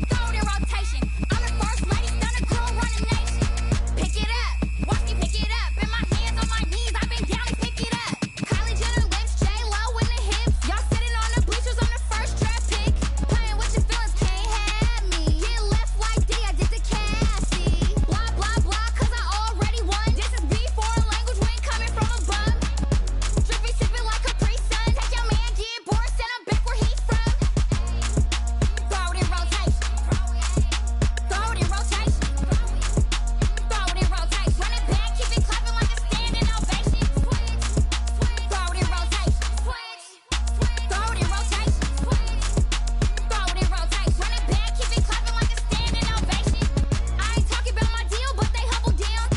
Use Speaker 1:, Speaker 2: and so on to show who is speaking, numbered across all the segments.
Speaker 1: Throw it in rotation. I'm the first lady, stunner girl, run the nation. Pick it up, watch me pick it up. In my hands on my knees, I've been down to pick it up. Kylie Jenner lips, J-Lo in the hips. Y'all sitting on the bleachers on the first draft pick. Playing with your feelings, can't have me. Get left like D, I did the Cassie. Blah, blah, blah, cause I already won. This is B4 language, we ain't coming from above. Drippy, sipping like Capri Sun. Take your man, get bored, send him back where he's from. Throw it in rotation. Throw it in rotation. Throw it in rotation. Run it back, keep it clapping like a standing ovation. Throw it in rotation. Throw it in rotation. Throw it in rotation. Run it back, keep it clapping like a standing ovation. I ain't talking about my deal, but they humble down.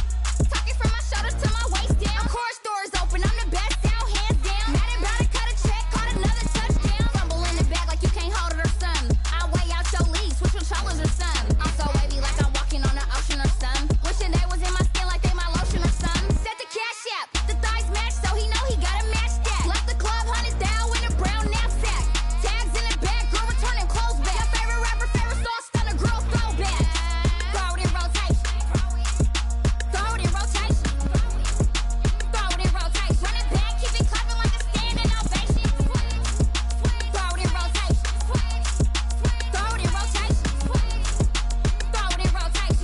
Speaker 1: Talking from my shoulders to my waist down. Of course, doors open, I'm the best out, hands down. Mad about it, cut a check, caught another touchdown. Fumble in the bag like you can't hold it or something. I weigh out your league, switch controllers or something. I'm so wavy like I'm walking on the ocean or something. Wishing they was in my skin like they my lotion or something. Set the cash app, the thighs match, so he know he gotta match that. Left the club, 100 down in a brown knapsack. Tags in the bag, girl returning clothes back. Your favorite rapper, favorite song, stunner girl throwback. Throw it in rotation. Throw it in rotation. Throw it in rotation. Run it back, keep it clapping like a standing ovation. Throw it in rotation. Throw it in rotation. Throw it in rotation.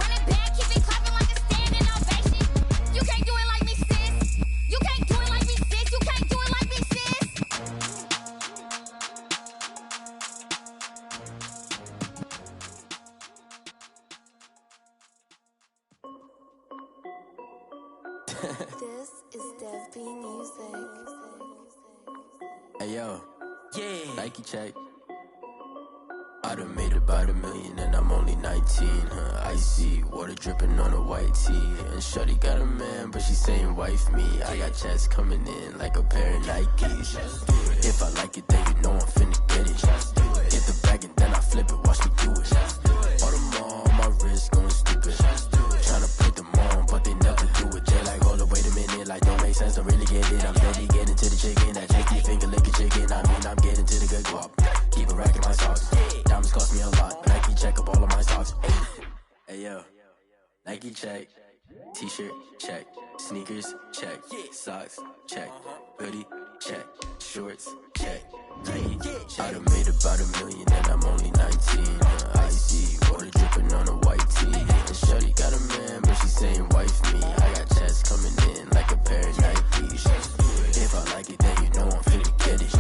Speaker 1: Run it back, keep it clapping like a standing ovation. You can't do it like me, sis. You can't do it like me, sis. You can't do it like me, sis.
Speaker 2: This is Dev B Music.
Speaker 3: Hey yo, yeah, Nike check. I done made about $1 million and I'm only 19. Icy water dripping on a white tee. And shorty got a man, but she saying wife me. I got checks coming in like a pair of Nikes. If I like it, then you know I'm finna get it. Get the bag and then I flip it, watch me do it. All them on my wrist going stupid. Tryna put them on, but they never do it. They like, hold up, wait a minute, like don't make sense, don't really get it. I'm steady getting to the chicken, that chicky finger licking chicken. I mean, I'm getting to the good guap. Keep a rack in my socks. Diamonds cost me a lot. Nike check up all of my socks. Hey yo, Nike check. T-shirt check. Sneakers check. Socks check. Hoodie check. Shorts check. Nike. I done made about $1 million and I'm only 19. Icy water dripping on a white tee. And shorty got a man, but she saying wife me. I got checks coming in like a pair of Nikes. If I like it, then you know I'm finna get it.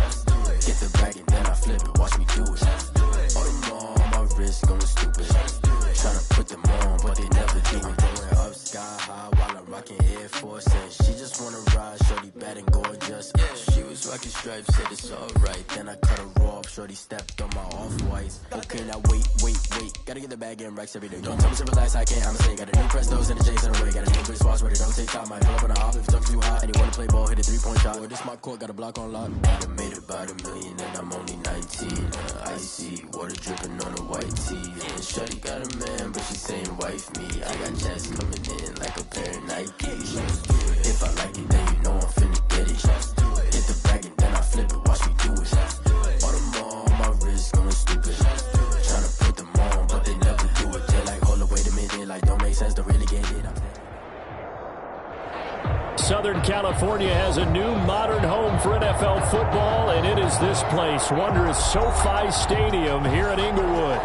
Speaker 3: Get the bag and then I flip it, watch me do it. All them on my wrist going stupid. Tryna put them on, but they never do it. Going up sky high while I'm rocking Air Force. And she just wanna ride, shorty bad and gorgeous. She was rocking stripes, said it's alright. Then I cut her off, shorty stepped on my off-whites. Okay, now wait. Gotta get the bag and racks every day. Don't tell me to relax, I can't, I'ma say. Got a new Prestos and a J's in the way. Got a new Chris Foss, but it don't take time. Might pull up on a hop if it's too hot. And you wanna play ball, hit a 3-point shot. Or this my court, got a block on lock. I done made about $1 million and I'm only 19. Icy water dripping on a white tee. And shorty got a man, but she saying wife me. I got checks coming in like a pair of Nikes. If I like it, then you know I'm finna get it. Get the bag and then I flip it, watch me do it. All them on my wrist going stupid. Tryna put them on, but they never do it. They like, hold up, wait a minute, like don't make sense, don't really get it.
Speaker 4: Southern California has a new modern home for NFL football, and it is this place, wondrous SoFi Stadium here in Inglewood.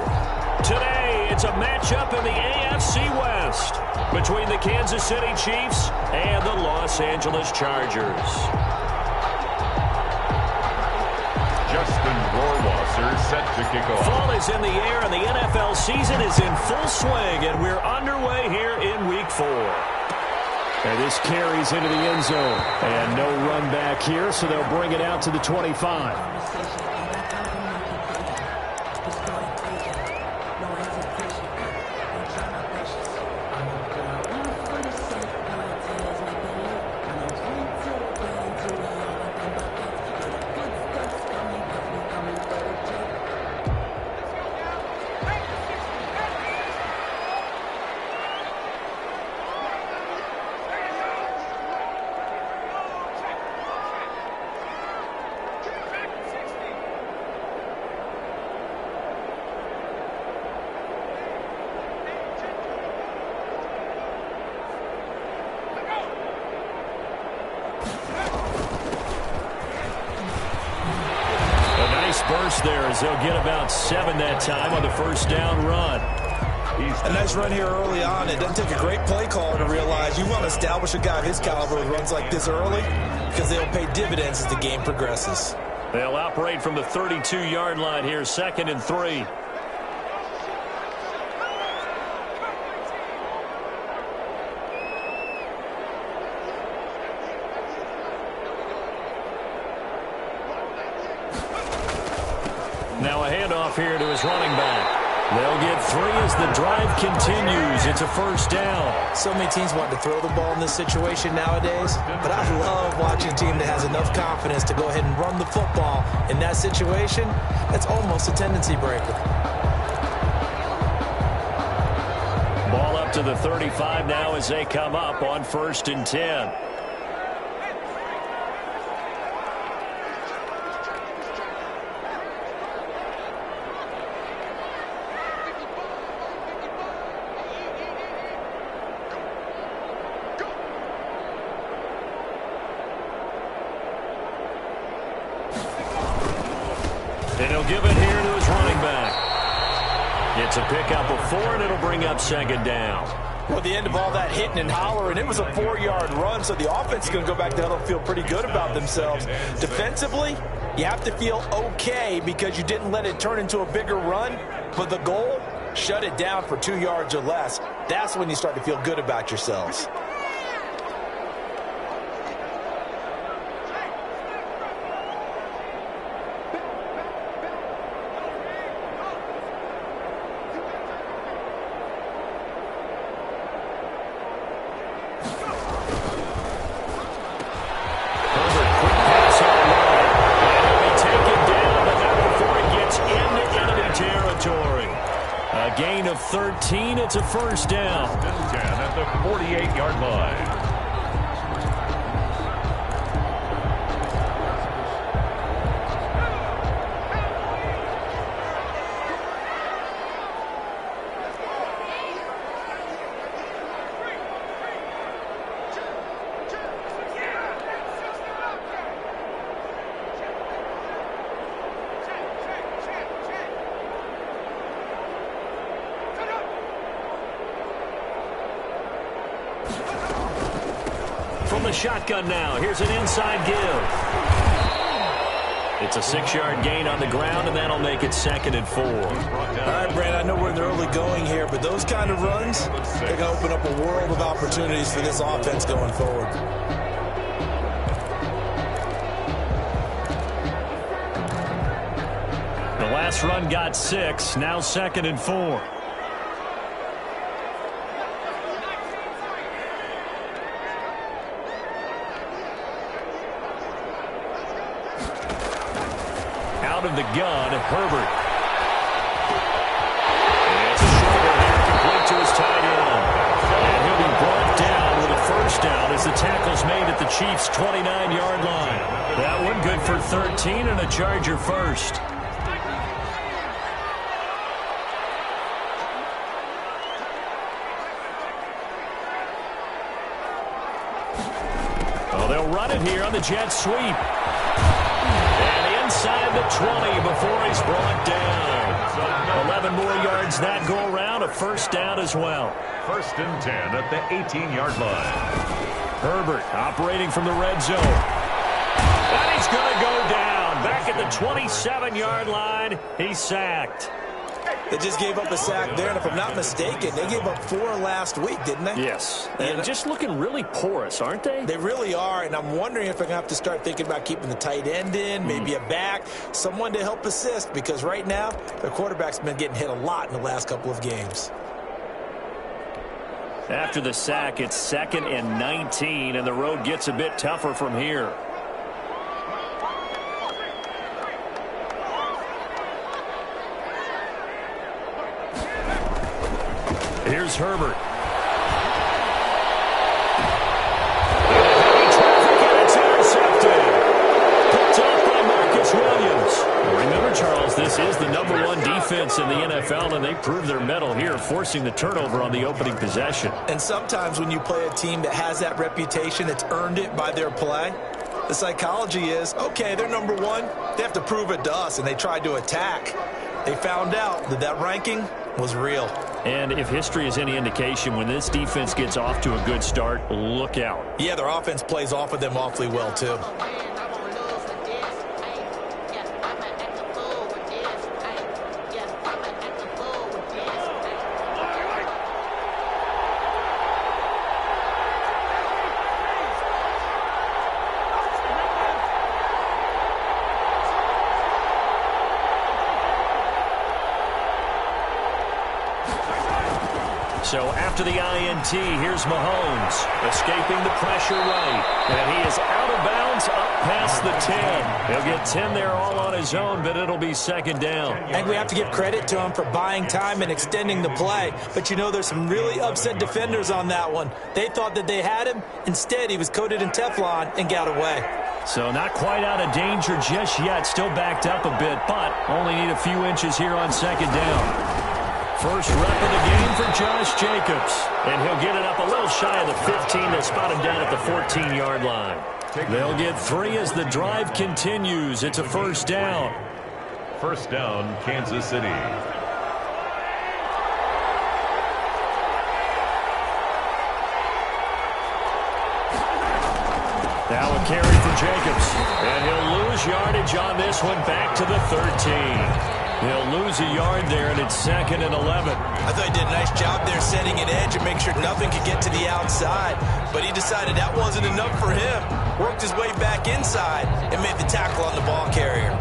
Speaker 4: Today, it's a matchup in the AFC West between the Kansas City Chiefs and the Los Angeles Chargers.
Speaker 5: Justin Rohrwasser set to kick off.
Speaker 4: Fall is in the air, and the NFL season is in full swing, and we're underway here in Week 4. And this carries into the end zone. And no run back here, so they'll bring it out to the 25. as they'll get about 7 that time on the first down run.
Speaker 6: A nice run here early on. It doesn't take a great play caller to realize you want to establish a guy of his caliber who runs like this early because they'll pay dividends as the game progresses.
Speaker 4: They'll operate from the 32-yard line here, 2nd and 3. Now a handoff here to his running back. They'll get 3 as the drive continues. It's a first down.
Speaker 6: So many teams want to throw the ball in this situation nowadays, but I love watching a team that has enough confidence to go ahead and run the football. In that situation, that's almost a tendency breaker.
Speaker 4: Ball up to the 35 now as they come up on 1st and 10. And he'll give it here to his running back. It's a pickup of 4, and it'll bring up 2nd down.
Speaker 6: Well, the end of all that hitting and hollering, it was a 4-yard run, so the offense is going to go back to huddle and feel pretty good about themselves. Defensively, you have to feel okay because you didn't let it turn into a bigger run, but the goal, shut it down for 2 yards or less. That's when you start to feel good about yourselves.
Speaker 4: Gain of 13. It's a first down.
Speaker 5: 10 at the 48-yard line.
Speaker 4: From the shotgun now, here's an inside give. It's a 6-yard gain on the ground, and that'll make it 2nd and 4.
Speaker 6: All right, Brandon, I know we're in the early going here, but those kind of runs, they're going to open up a world of opportunities for this offense going forward.
Speaker 4: The last run got 6, now 2nd and 4. Out of the gun, Herbert. It's a short one here, complete to his tight end. And he'll be brought down with a first down as the tackle's made at the Chiefs' 29-yard line. That one good for 13 and a Charger first. Well, they'll run it here on the jet sweep. Inside the 20 before he's brought down. 11 more yards that go around, a first down as well.
Speaker 5: 1st and 10 at the 18-yard line.
Speaker 4: Herbert operating from the red zone. And he's going to go down. Back at the 27-yard line, he's sacked.
Speaker 6: They just gave up a sack there, and if I'm not mistaken, they gave up 4 last week, didn't they?
Speaker 4: Yes, and just looking really porous, aren't they?
Speaker 6: They really are, and I'm wondering if they're going to have to start thinking about keeping the tight end in, maybe a back, someone to help assist, because right now, their quarterback's been getting hit a lot in the last couple of games.
Speaker 4: After the sack, it's 2nd and 19, and the road gets a bit tougher from here. Here's Herbert. Heavy traffic, and it's intercepted. Picked off by Marcus Williams. Remember, Charles, this is the #1 defense in the NFL, and they proved their mettle here, forcing the turnover on the opening possession.
Speaker 6: And sometimes when you play a team that has that reputation, that's earned it by their play, The psychology is, okay, they're number one. They have to prove it to us, and they tried to attack. They found out that that ranking was real.
Speaker 4: And if history is any indication, when this defense gets off to a good start, look out.
Speaker 6: Yeah, their offense plays off of them awfully well, too.
Speaker 4: So after the INT, here's Mahomes, escaping the pressure right. And he is out of bounds up past the 10. He'll get 10 there all on his own, but it'll be second down.
Speaker 6: I think we have to give credit to him for buying time and extending the play. But, you know, there's some really upset defenders on that one. They thought that they had him. Instead, he was coated in Teflon and got away.
Speaker 4: So not quite out of danger just yet. Still backed up a bit, but only need a few inches here on second down. First rep of the game for Josh Jacobs. And he'll get it up a little shy of the 15. They'll spot him down at the 14-yard line. They'll get 3 as the drive continues. It's a first down.
Speaker 5: First down, Kansas City.
Speaker 4: Now a carry for Jacobs. And he'll lose yardage on this one back to the 13. He'll lose a yard there, and it's second and 11.
Speaker 6: I thought he did a nice job there setting an edge and make sure nothing could get to the outside. But he decided that wasn't enough for him. Worked his way back inside and made the tackle on the ball carrier.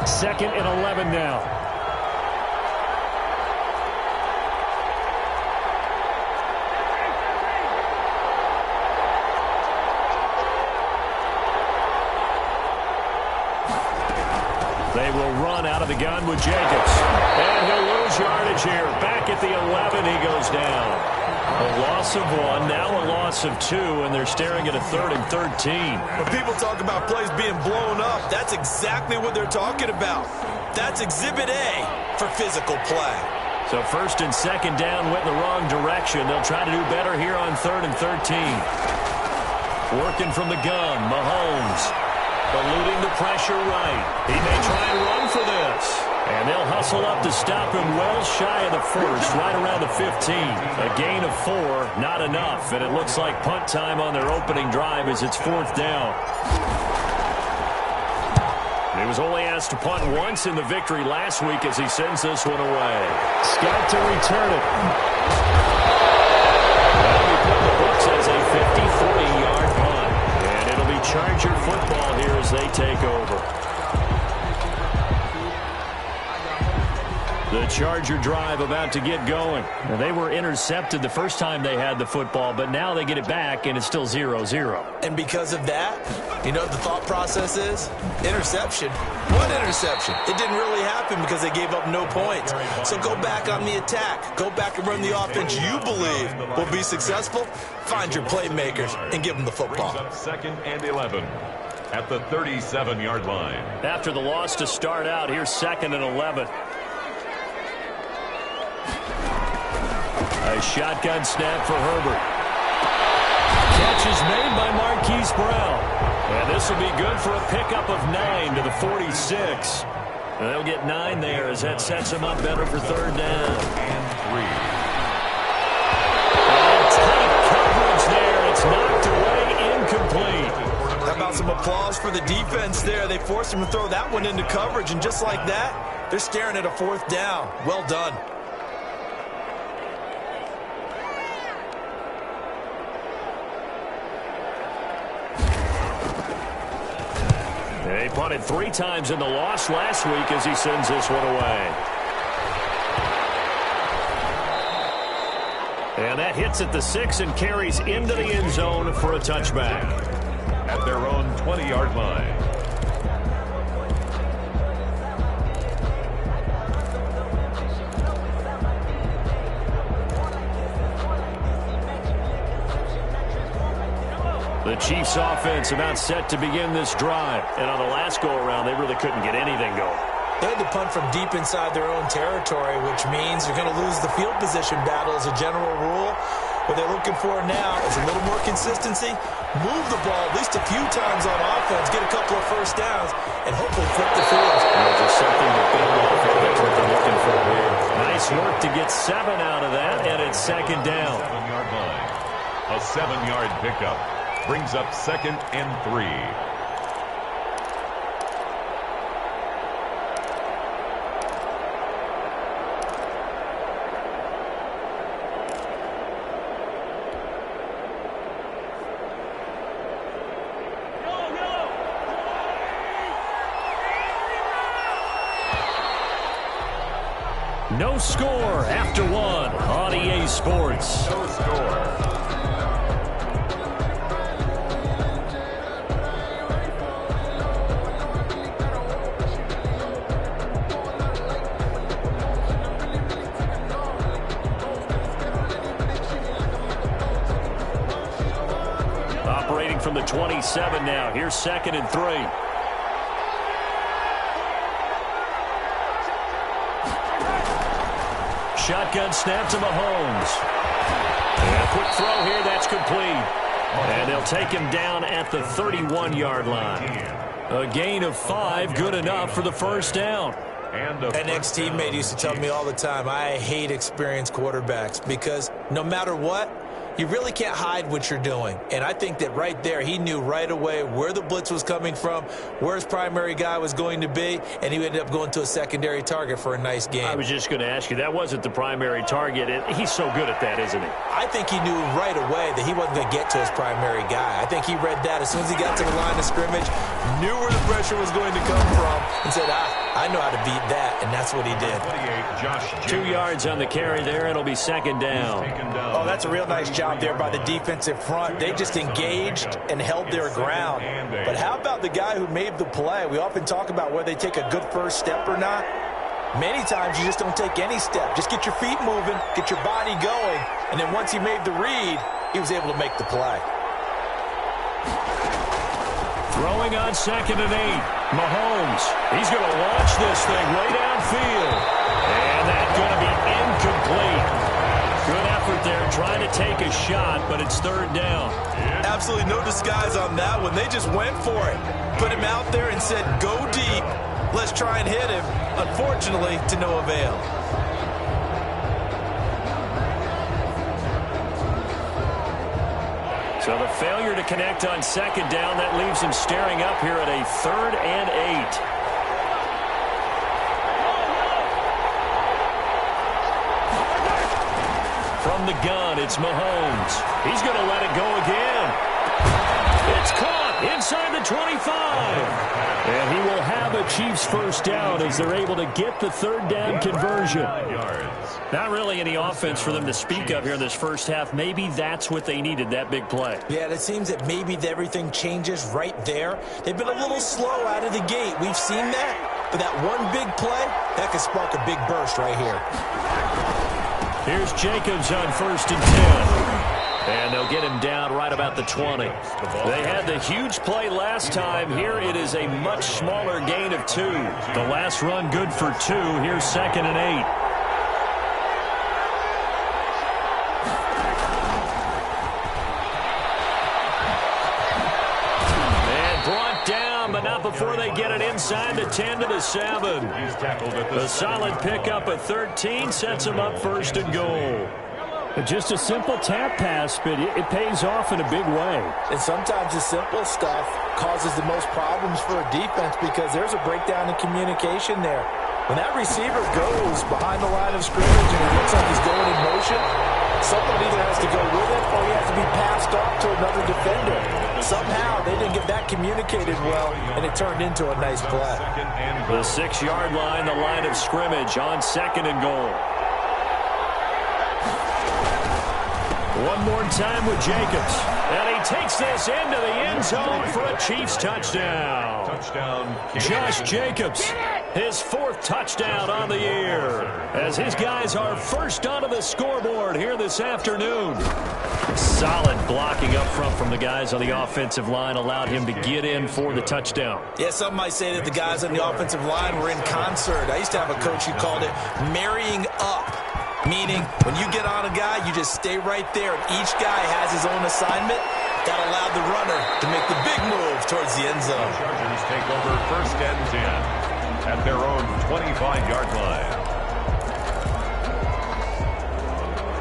Speaker 4: Second and 11 now. They will run out of the gun with Jacobs. And he'll lose yardage here. Back at the 11, he goes down. A loss of 1, now a loss of 2, and they're staring at a 3rd and 13.
Speaker 6: When people talk about plays being blown up, that's exactly what they're talking about. That's Exhibit A for physical play.
Speaker 4: So first and second down went in the wrong direction. They'll try to do better here on 3rd and 13. Working from the gun, Mahomes. Eluding the pressure right. He may try and run for this. And they'll hustle up to stop him well shy of the first, right around the 15. A gain of 4, not enough. And it looks like punt time on their opening drive as it's 4th down. He was only asked to punt once in the victory last week as he sends this one away. Scott to return it. Well, we put the books as a 50-40-yard punt. And it'll be Charger football here as they take over. The Charger drive about to get going. Now, they were intercepted the first time they had the football, but now they get it back, and it's still 0-0.
Speaker 6: And because of that, you know what the thought process is? Interception. What interception? It didn't really happen because they gave up no points. So go back on the attack. Go back and run the offense you believe will be successful. Find your playmakers and give them the football.
Speaker 5: Second and 11 at the 37-yard line.
Speaker 4: After the loss to start out, here's 2nd and 11. A shotgun snap for Herbert. Catch is made by Marquise Brown. And this will be good for a pickup of 9 to the 46. And they'll get 9 there as that sets them up better for 3rd down.
Speaker 5: And 3.
Speaker 4: Tight coverage there. It's knocked away, incomplete.
Speaker 6: How about some applause for the defense there? They forced him to throw that one into coverage, and just like that, they're staring at a 4th down. Well done.
Speaker 4: They punted 3 times in the loss last week as he sends this one away. And that hits at the 6 and carries into the end zone for a touchback.
Speaker 5: At their own 20-yard line.
Speaker 4: The Chiefs offense about set to begin this drive. And on the last go-around, they really couldn't get anything going.
Speaker 6: They had to punt from deep inside their own territory, which means you're going to lose the field position battle as a general rule. What they're looking for now is a little more consistency, move the ball at least a few times on offense, get a couple of first downs, and hopefully flip the field.
Speaker 4: Just something to build off of. That's what they're looking for here. Nice work to get 7 out of that, and it's second down.
Speaker 5: 7-yard line. A 7-yard pickup brings up 2nd and 3.
Speaker 4: No score after 1 on EA Sports.
Speaker 5: No score.
Speaker 4: Operating from the 27 now. Here's 2nd and 3. Shotgun snap to Mahomes. And a quick throw here. That's complete. And they'll take him down at the 31-yard line. A gain of 5, good enough for the first down.
Speaker 6: An ex-teammate used to tell me all the time, I hate experienced quarterbacks because no matter what, you really can't hide what you're doing. And I think that right there, he knew right away where the blitz was coming from, where his primary guy was going to be, and he ended up going to a secondary target for a nice game.
Speaker 4: I was just going to ask you, that wasn't the primary target. He's so good at that, isn't he?
Speaker 6: I think he knew right away that he wasn't going to get to his primary guy. I think he read that as soon as he got to the line of scrimmage, knew where the pressure was going to come from, and said, I know how to beat that, and that's what he did.
Speaker 4: 2 yards on the carry there. It'll be second down.
Speaker 6: Oh, that's a real nice job there by the defensive front. They just engaged and held their ground. But how about the guy who made the play? We often talk about whether they take a good first step or not. Many times you just don't take any step. Just get your feet moving, get your body going, and then once he made the read, he was able to make the play.
Speaker 4: Throwing on 2nd and 8. Mahomes. He's going to launch this thing way downfield. And that's going to be incomplete. Good effort there trying to take a shot, but it's 3rd down.
Speaker 6: Absolutely no disguise on that one. They just went for it. Put him out there and said, go deep. Let's try and hit him. Unfortunately, to no avail.
Speaker 4: So the failure to connect on 2nd down, that leaves him staring up here at a 3rd and 8. From the gun, it's Mahomes. He's going to let it go again. It's caught inside the 25. And he will have a Chiefs first down as they're able to get the 3rd down conversion. Not really any offense for them to speak of here in this first half. Maybe that's what they needed, that big play.
Speaker 6: Yeah, it seems that maybe everything changes right there. They've been a little slow out of the gate. We've seen that. But that one big play, that could spark a big burst right here.
Speaker 4: Here's Jacobs on 1st and 10. And they'll get him down right about the 20. They had the huge play last time. Here it is a much smaller gain of 2. The last run good for 2. Here's 2nd and 8. And brought down, but not before they get it inside the 10 to the 7. A solid pickup at 13 sets him up 1st and goal. Just a simple tap pass, but it pays off in a big way.
Speaker 6: And sometimes the simple stuff causes the most problems for a defense because there's a breakdown in communication there. When that receiver goes behind the line of scrimmage and it looks like he's going in motion, someone either has to go with it or he has to be passed off to another defender. Somehow they didn't get that communicated well, and it turned into a nice play.
Speaker 4: The 6-yard line, the line of scrimmage on 2nd and goal. One more time with Jacobs. And he takes this into the end zone for a Chiefs touchdown. Josh Jacobs, his 4th touchdown on the year, as his guys are first onto the scoreboard here this afternoon. Solid blocking up front from the guys on the offensive line allowed him to get in for the touchdown.
Speaker 6: Yeah, some might say that the guys on the offensive line were in concert. I used to have a coach who called it marrying up. Meaning, when you get on a guy, you just stay right there, and each guy has his own assignment. That allowed the runner to make the big move towards the end zone.
Speaker 5: The Chargers take over 1st and 10 at their own 25-yard line.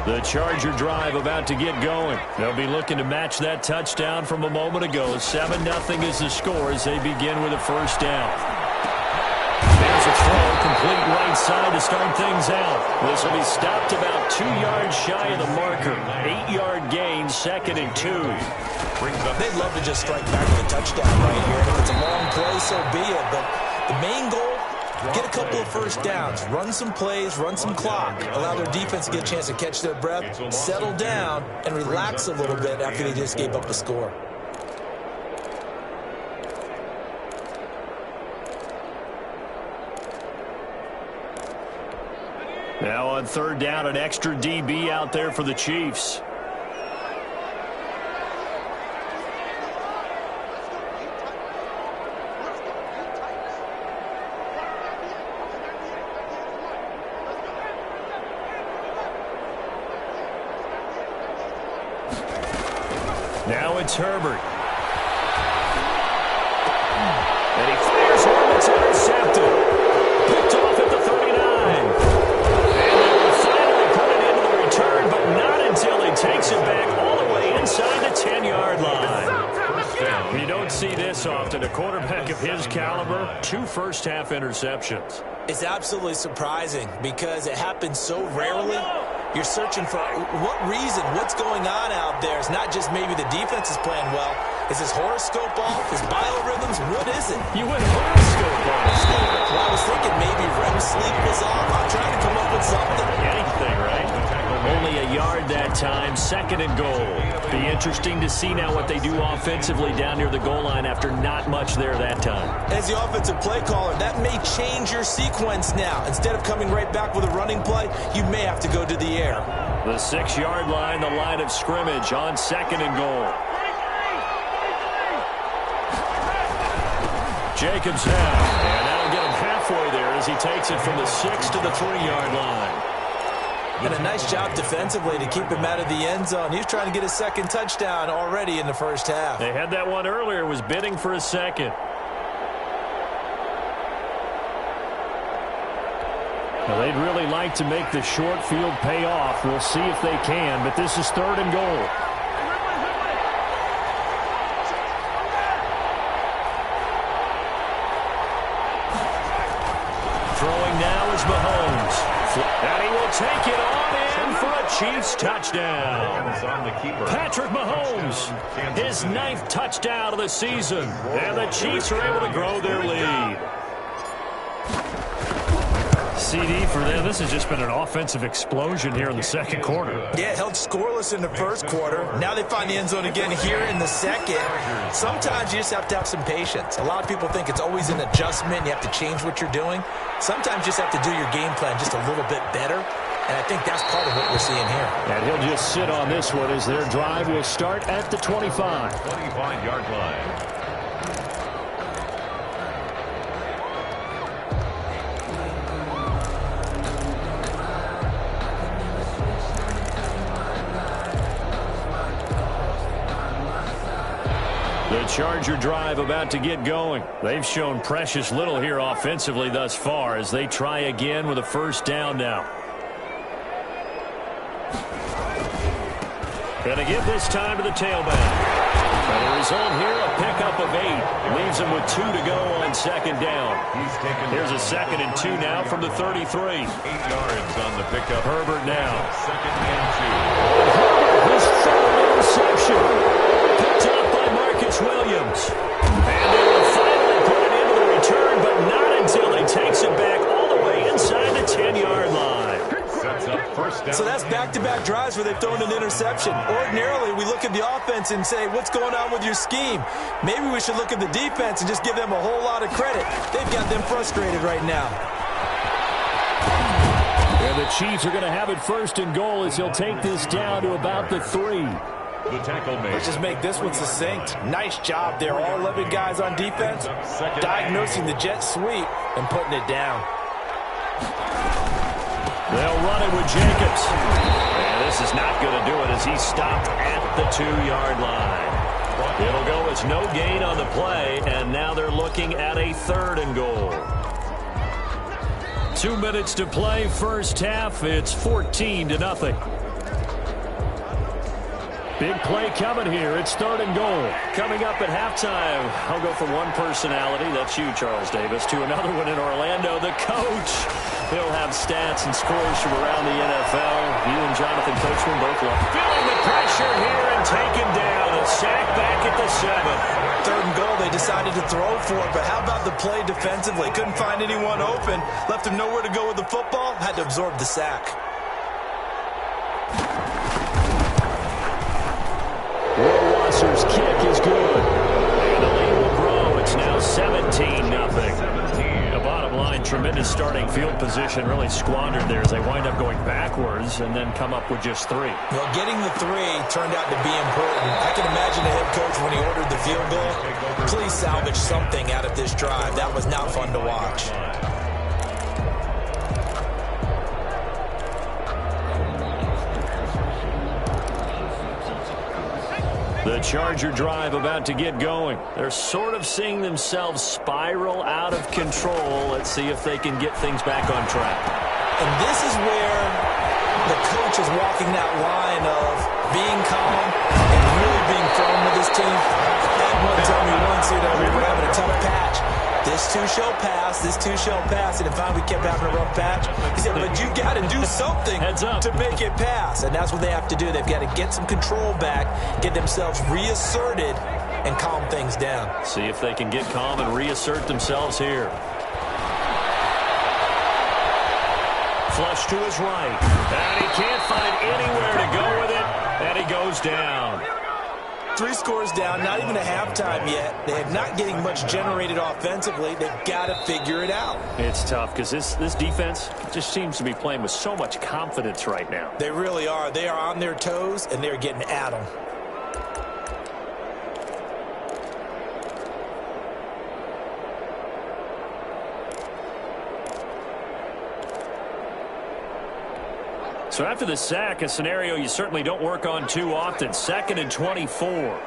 Speaker 4: The Charger drive about to get going. They'll be looking to match that touchdown from a moment ago. 7-0 is the score as they begin with a 1st down. There's a throw, complete right side to start things out. This will be stopped about 2 yards shy of the marker. 8-yard gain, 2nd and 2.
Speaker 6: They'd love to just strike back with a touchdown right here. And if it's a long play, so be it. But the main goal, get a couple of 1st downs, run some plays, run some clock, allow their defense to get a chance to catch their breath, settle down, and relax a little bit after they just gave up a score.
Speaker 4: Now on 3rd down, an extra DB out there for the Chiefs. Now it's Herbert. And he fires one that's intercepted. Picked off at the 39. And they will finally put it into the return, but not until he takes it back all the way inside the 10-yard line. You don't see this often. A quarterback of his caliber, 2 first-half interceptions.
Speaker 6: It's absolutely surprising because it happens so rarely. You're searching for what reason, what's going on out there. It's not just maybe the defense is playing well. Is his horoscope off? His biorhythms? What is it?
Speaker 4: You went horoscope on us, David.
Speaker 6: Well, I was thinking maybe REM sleep was off. I'm trying to come up with something.
Speaker 4: Anything, right? Only a yard that time, 2nd and goal. Be interesting to see now what they do offensively down near the goal line after not much there that time.
Speaker 6: As the offensive play caller, that may change your sequence now. Instead of coming right back with a running play, you may have to go to the air.
Speaker 4: The 6-yard line, the line of scrimmage on 2nd and goal. Jacobs now, and that'll get him halfway there as he takes it from the 6 to the 3-yard line.
Speaker 6: And a nice job defensively to keep him out of the end zone. He was trying to get his 2nd touchdown already in the 1st half.
Speaker 4: They had that one earlier, was bidding for a 2nd. Well, they'd really like to make the short field pay off. We'll see if they can, but this is 3rd and goal. Throwing now is Mahomes. And he will take it on in for a Chiefs touchdown. Patrick Mahomes, his 9th touchdown of the season. And the Chiefs are able to grow their lead. CD for them. This has just been an offensive explosion here in the 2nd quarter.
Speaker 6: Yeah, held scoreless in the 1st quarter. Now they find the end zone again here in the 2nd. Sometimes you just have to have some patience. A lot of people think it's always an adjustment. You have to change what you're doing. Sometimes you just have to do your game plan just a little bit better. And I think that's part of what we're seeing here.
Speaker 4: And he'll just sit on this one as their drive will start at the 25.
Speaker 5: 25-yard line.
Speaker 4: The Charger drive about to get going. They've shown precious little here offensively thus far as they try again with a 1st down now. Gonna give this time to the tailback. And the result here, a pickup of 8. Leaves him with 2 to go on 2nd down. Here's a 2nd and 2 now from the 33.
Speaker 5: 8 yards on the pickup.
Speaker 4: Herbert now.
Speaker 5: 2nd and 2.
Speaker 4: Herbert, his 3rd interception. Picked up by Marcus Williams. And they will finally put it into the return, but not until he takes it back all the way inside the 10-yard line.
Speaker 5: Sets up 1st down.
Speaker 6: So that's back-to-back drives where they've thrown an interception. Ordinarily, we look at the offense and say, what's going on with your scheme? Maybe we should look at the defense and just give them a whole lot of credit. They've got them frustrated right now.
Speaker 4: And the Chiefs are going to have it 1st and goal as he'll take this down to about the 3.
Speaker 5: The tackle made.
Speaker 6: Let's just make this one succinct. Nice job there. All 11 guys on defense diagnosing the jet sweep and putting it down.
Speaker 4: They'll run it with Jacobs. And this is not going to do it as he's stopped at the 2-yard line. It'll go as no gain on the play, and now they're looking at a 3rd and goal. 2 minutes to play, first half. It's 14-0. Big play coming here. It's 3rd and goal. Coming up at halftime, I'll go from one personality, that's you, Charles Davis, to another one in Orlando, the coach. He'll have stats and scores from around the NFL. You and Jonathan Coachman both love feeling the pressure here and taken down. A sack back at the 7.
Speaker 6: 3rd and goal, they decided to throw for it, but how about the play defensively? Couldn't find anyone open, left him nowhere to go with the football, had to absorb the sack.
Speaker 4: Wasser's kick is good. And the lead will grow. It's now 17-0. The bottom line, tremendous starting field position, really squandered there as they wind up going backwards and then come up with just 3.
Speaker 6: Well, getting the 3 turned out to be important. I can imagine the head coach when he ordered the field goal. Please salvage something out of this drive. That was not fun to watch.
Speaker 4: The Charger drive about to get going. They're sort of seeing themselves spiral out of control. Let's see if they can get things back on track.
Speaker 6: And this is where the coach is walking that line of being calm and really being firm with his team. I had one tell me once, we were having a tough patch. This too shall pass, this too shall pass. And finally we kept having a rough patch. He said, but you got to do something to make it pass. And that's what they have to do. They've got to get some control back, get themselves reasserted, and calm things down.
Speaker 4: See if they can get calm and reassert themselves here. Flush to his right. And he can't find anywhere to go with it. And he goes down.
Speaker 6: 3 scores down, not even a halftime yet. They're not getting much generated offensively. They've got to figure it out.
Speaker 4: It's tough because this defense just seems to be playing with so much confidence right now.
Speaker 6: They really are. They are on their toes, and they're getting at them.
Speaker 4: So after the sack, a scenario you certainly don't work on too often. 2nd and 24.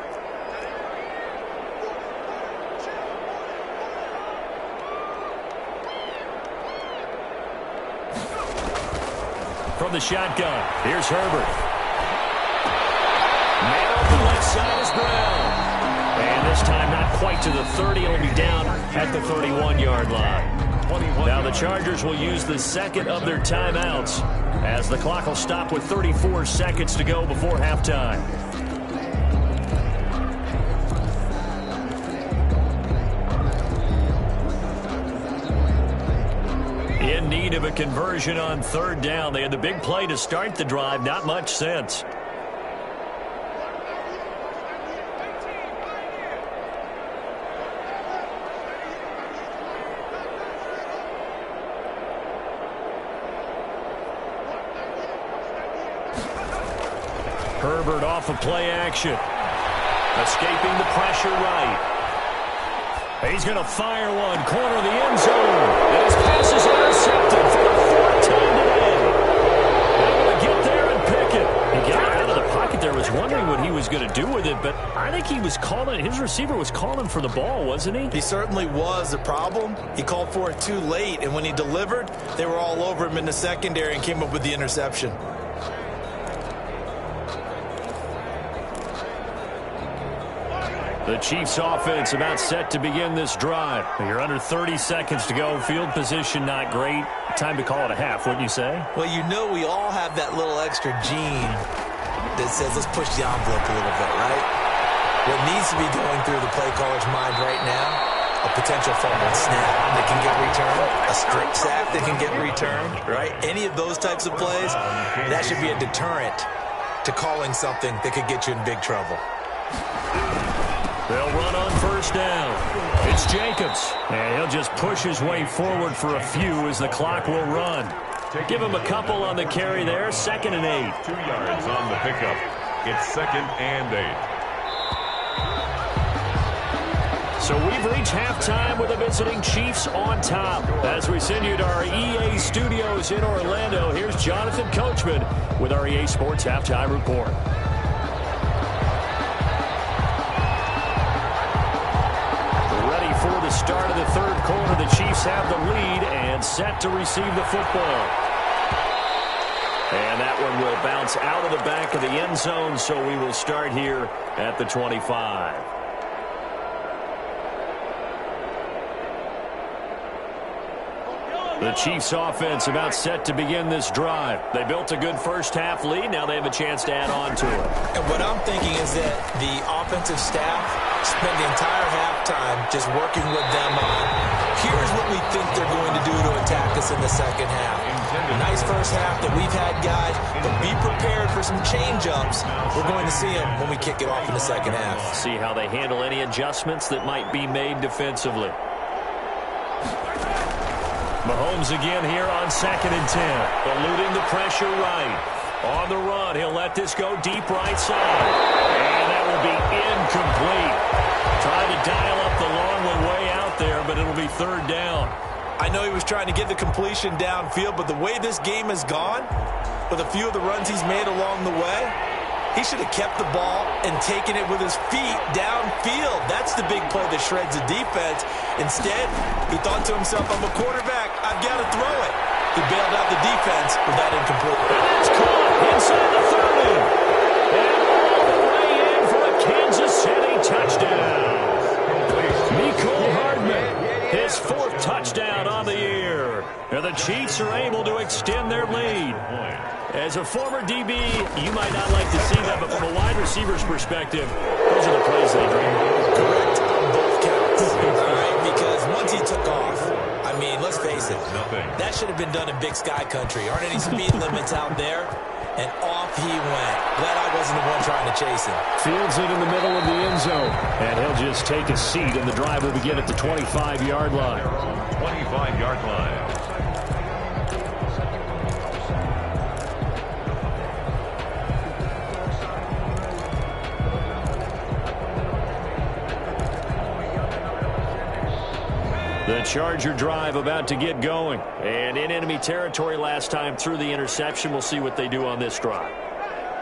Speaker 4: From the shotgun, here's Herbert. Man on the left side is Brown. And this time not quite to the 30. It'll be down at the 31-yard line. Now the Chargers will use the 2nd of their timeouts as the clock will stop with 34 seconds to go before halftime. In need of a conversion on 3rd down. They had the big play to start the drive. Not much sense. Herbert off of play action. Escaping the pressure right. He's going to fire one. Corner of the end zone. And his pass is intercepted for the 4th time today. They're going to get there and pick it. He got out of the pocket there. Was wondering what he was going to do with it, but I think he was calling. His receiver was calling for the ball, wasn't he?
Speaker 6: He certainly was. The problem, he called for it too late, and when he delivered, they were all over him in the secondary and came up with the interception.
Speaker 4: The Chiefs offense about set to begin this drive. You're under 30 seconds to go. Field position not great. Time to call it a half, wouldn't you say?
Speaker 6: Well, you know we all have that little extra gene that says let's push the envelope a little bit, right? What needs to be going through the play caller's mind right now, a potential fumble snap that can get returned, a strip sack that can get returned, right? Any of those types of plays, that should be a deterrent to calling something that could get you in big trouble.
Speaker 4: They'll run on 1st down. It's Jacobs. And he'll just push his way forward for a few as the clock will run. Give him a couple on the carry there. 2nd and 8.
Speaker 5: 2 yards on the pickup. It's 2nd and 8.
Speaker 4: So we've reached halftime with the visiting Chiefs on top as we send you to our EA studios in Orlando, here's Jonathan Coachman with our EA Sports Halftime Report. Ready for the start of the third quarter. The Chiefs have the lead and set to receive the football. And that one will bounce out of the back of the end zone, so we will start here at the 25. The Chiefs offense about set to begin this drive. They built a good first half lead. Now they have a chance to add on to it.
Speaker 6: And what I'm thinking is that the offensive staff spent the entire halftime just working with them on, here's what we think they're going to do to attack us in the second half. Nice first half that we've had, guys, but be prepared for some change-ups. We're going to see them when we kick it off in the second half.
Speaker 4: See how they handle any adjustments that might be made defensively. Mahomes again here on 2nd and 10. Eluding the pressure right. On the run, he'll let this go deep right side. And that will be incomplete. Trying to dial up the long one way out there, but it'll be third down.
Speaker 6: I know he was trying to get the completion downfield, but the way this game has gone, with a few of the runs he's made along the way, he should have kept the ball and taken it with his feet downfield. That's the big play that shreds the defense. Instead, he thought to himself, I'm a quarterback, I've got to throw it. He bailed out the defense with that incomplete.
Speaker 4: And it's caught inside the 30. And all the way in for a Kansas City touchdown. Mecole Hardman, his 4th touchdown on the year. And the Chiefs are able to extend their lead. As a former DB, you might not like to see that, but from a wide receiver's perspective, those are the plays they dream of.
Speaker 6: Correct on both counts. All right, because once he took off, I mean, let's face it, that should have been done in Big Sky Country. Aren't any speed limits out there? And off he went. Glad I wasn't the one trying to chase him.
Speaker 4: Fields it in the middle of the end zone. And he'll just take a seat, and the drive will begin at the 25-yard line.
Speaker 5: 25-yard line.
Speaker 4: The Charger drive about to get going. And in enemy territory last time through the interception. We'll see what they do on this drive.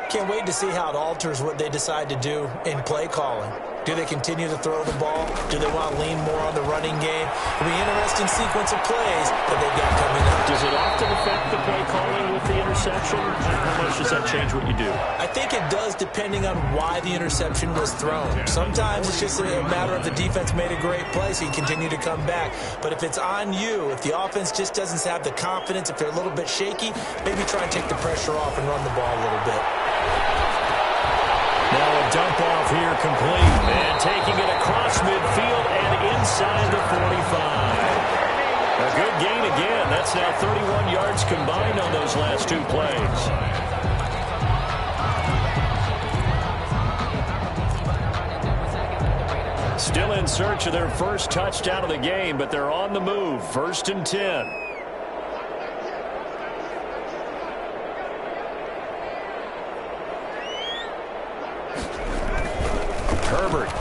Speaker 6: Can't wait to see how it alters what they decide to do in play calling. Do they continue to throw the ball? Do they want to lean more on the running game? It'll be an interesting sequence of plays that they've got coming up.
Speaker 4: Does it often affect the play calling with the interception? How much does that change what you do?
Speaker 6: I think it does, depending on why the interception was thrown. Sometimes it's just a matter of the defense made a great play, so you continue to come back. But if it's on you, if the offense just doesn't have the confidence, if they're a little bit shaky, maybe try and take the pressure off and run the ball a little bit.
Speaker 4: Now a dump off here complete. And taking it across midfield and inside the 45. A good gain again. That's now 31 yards combined on those last 2 plays. Still in search of their first touchdown of the game, but they're on the move. 1st and 10. Herbert.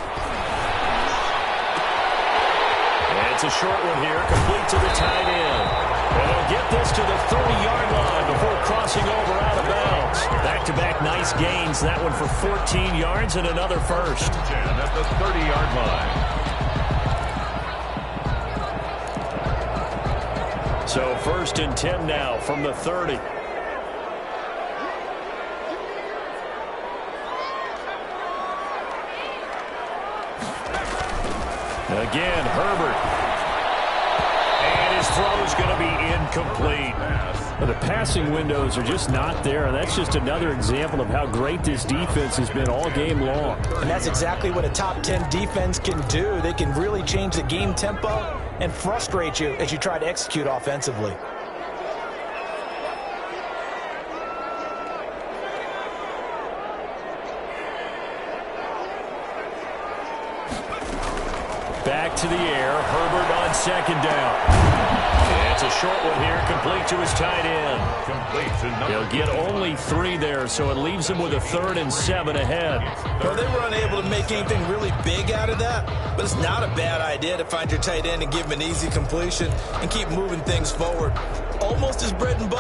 Speaker 4: And it's a short one here, complete to the tight end. And they'll get this to the 30-yard line before crossing over out of bounds. Back-to-back nice gains. That one for 14 yards and another first.
Speaker 5: 10 at the 30-yard line.
Speaker 4: So 1st and 10 now from the 30. Again, Herbert. And his throw is going to be incomplete. Well, the passing windows are just not there, and that's just another example of how great this defense has been all game long.
Speaker 6: And that's exactly what a top 10 defense can do. They can really change the game tempo and frustrate you as you try to execute offensively.
Speaker 4: Back to the air. Herbert on 2nd down. And it's a short one here, complete to his tight end.
Speaker 5: Complete to number.
Speaker 4: He'll get only 3 there, so it leaves him with a 3rd and 7 ahead.
Speaker 6: Well, they were unable to make anything really big out of that, but it's not a bad idea to find your tight end and give him an easy completion and keep moving things forward. Almost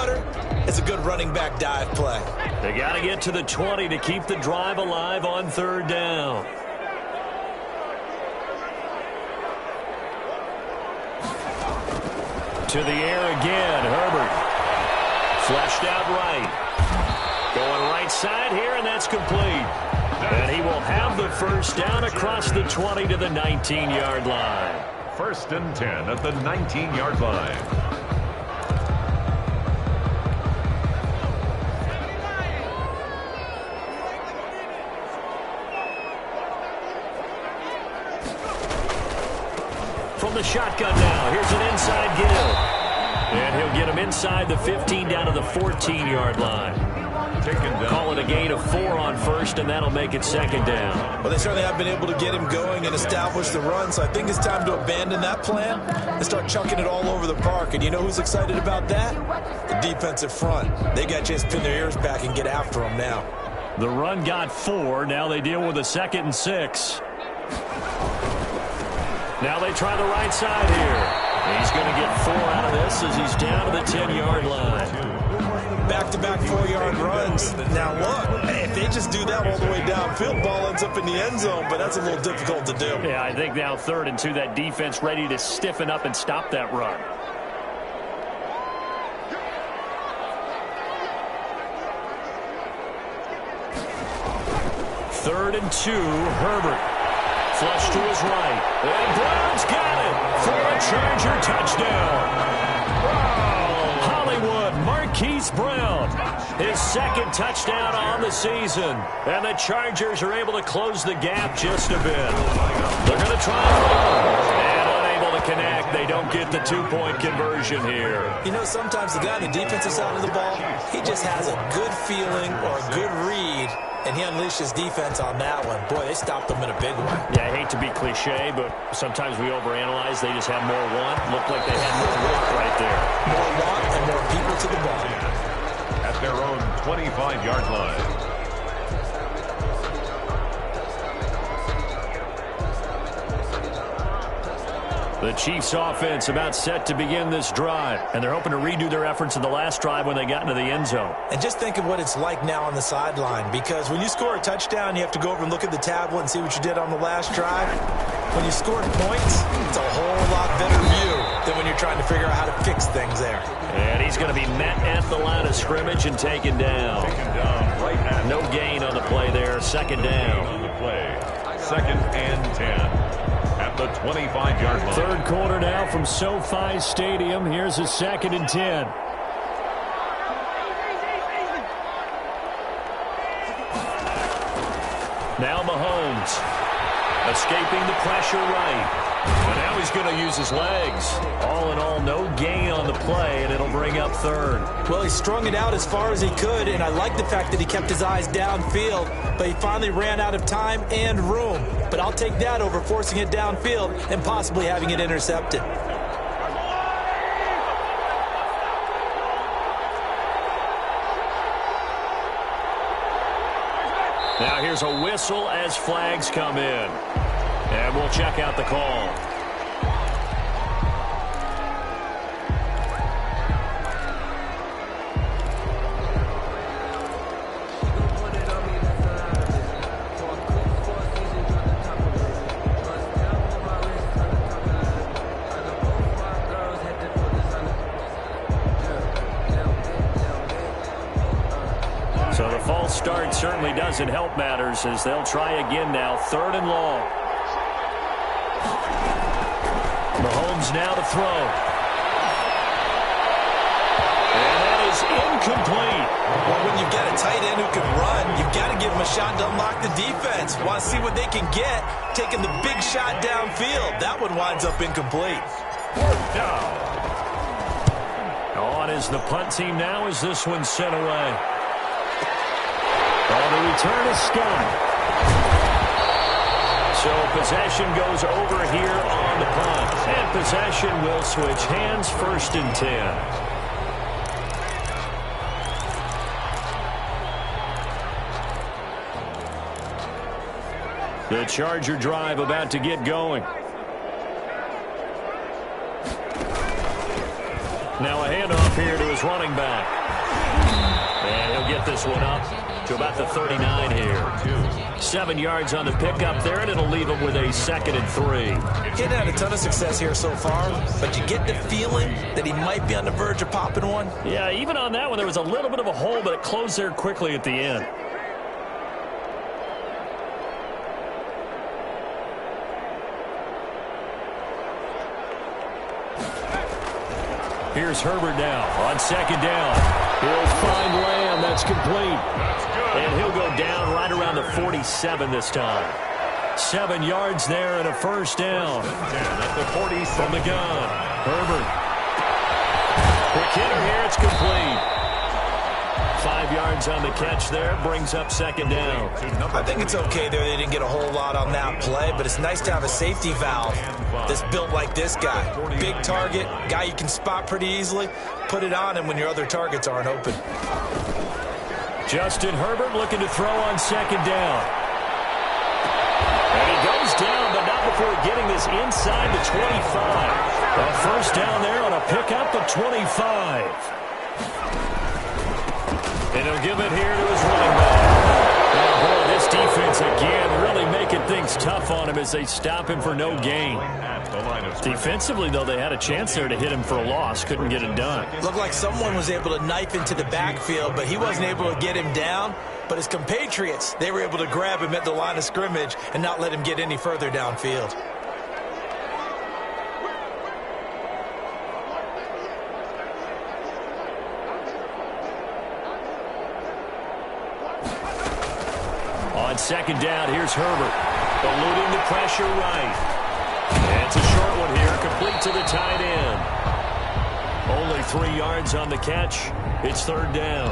Speaker 6: cutter. It's a good running back dive play.
Speaker 4: They got to get to the 20 to keep the drive alive on third down. To the air again, Herbert. Fleshed out right. Going right side here, and that's complete. And he will have the first down across the 20 to the 19-yard line.
Speaker 5: 1st and 10 at the 19-yard line.
Speaker 4: From the shotgun now, here's an inside give. And he'll get him inside the 15 down to the 14-yard line. Call it a gain of 4 on first, and that'll make it 2nd down.
Speaker 6: Well, they certainly have been able to get him going and establish the run, so I think it's time to abandon that plan and start chucking it all over the park. And you know who's excited about that? The defensive front. They got a chance to pin their ears back and get after him now.
Speaker 4: The run got 4. Now they deal with a 2nd and 6. Now they try the right side here. He's going to get 4 out of this as he's down to the 10-yard line.
Speaker 6: Back-to-back 4-yard runs. Now, look, if they just do that all the way downfield, ball ends up in the end zone, but that's a little difficult to do.
Speaker 4: Yeah, I think now 3rd and 2, that defense ready to stiffen up and stop that run. 3rd and 2, Herbert. Flush to his right. And Brown's got it for a Charger touchdown. Hollywood, Marquise Brown. His 2nd touchdown on the season. And the Chargers are able to close the gap just a bit. They're going to try and run. And unable to connect. They don't get the 2-point conversion here.
Speaker 6: You know, sometimes the guy on the defensive side of the ball, he just has a good feeling or a good read, and he unleashed his defense on that one. Boy, they stopped him in a big one.
Speaker 4: Yeah, I hate to be cliche, but sometimes we overanalyze. They just have more want. Looked like they had more work right there.
Speaker 6: More want and more people to the ball.
Speaker 5: At their own 25-yard line.
Speaker 4: The Chiefs offense about set to begin this drive, and they're hoping to redo their efforts in the last drive when they got into the end zone.
Speaker 6: And just think of what it's like now on the sideline, because when you score a touchdown, you have to go over and look at the tablet and see what you did on the last drive. When you scored points, it's a whole lot better view than when you're trying to figure out how to fix things there.
Speaker 4: And he's going to be met at the line of scrimmage and taken down.
Speaker 5: Right at
Speaker 4: no gain on the play there. 2nd down.
Speaker 5: On the play. 2nd and 10. At the 25-yard line.
Speaker 4: 3rd quarter now from SoFi Stadium. Here's a 2nd and 10. Now Mahomes escaping the pressure right. And now he's going to use his legs. All in all, no gain on the play, and it'll bring up 3rd.
Speaker 6: Well, he strung it out as far as he could, and I like the fact that he kept his eyes downfield, but he finally ran out of time and room. But I'll take that over forcing it downfield and possibly having it intercepted.
Speaker 4: Now here's a whistle as flags come in. And we'll check out the call. So the false start certainly doesn't help matters as they'll try again now. 3rd and long. Mahomes now to throw. And that is incomplete.
Speaker 6: Well, when you've got a tight end who can run, you've got to give him a shot to unlock the defense. Want to see what they can get, taking the big shot downfield. That one winds up incomplete.
Speaker 5: 4th down.
Speaker 4: On is the punt team now as this one's sent away. On the return is Scott. So possession goes over here on the punt. And possession will switch hands. 1st and 10. The Charger drive about to get going. Now a handoff here to his running back. And he'll get this one up to about the 39 here. 7 yards on the pickup there, and it'll leave him with a 2nd and 3.
Speaker 6: He hadn't had a ton of success here so far, but you get the feeling that he might be on the verge of popping one.
Speaker 4: Yeah, even on that one, there was a little bit of a hole, but it closed there quickly at the end. Here's Herbert now on 2nd down. He'll find Lamb. That's complete. And he'll go down right around the 47 this time. 7 yards there and a 1st down.
Speaker 5: At the 47.
Speaker 4: From the gun. Herbert. Quick hitter here. It's complete. 5 yards on the catch there. Brings up 2nd down.
Speaker 6: I think it's okay there. They didn't get a whole lot on that play, but it's nice to have a safety valve that's built like this guy. Big target, guy you can spot pretty easily. Put it on him when your other targets aren't open.
Speaker 4: Justin Herbert looking to throw on 2nd down. And he goes down, but not before getting this inside the 25. A 1st down there on a pickup of 25. And he'll give it here to his running back. Oh, boy, this defense again really making things tough on him as they stop him for no gain. Defensively, though, they had a chance there to hit him for a loss. Couldn't get it done.
Speaker 6: Looked like someone was able to knife into the backfield, but he wasn't able to get him down. But his compatriots, they were able to grab him at the line of scrimmage and not let him get any further downfield.
Speaker 4: On 2nd down, here's Herbert. Eluding the pressure right. And it's a short one here, complete to the tight end. Only 3 yards on the catch. It's 3rd down.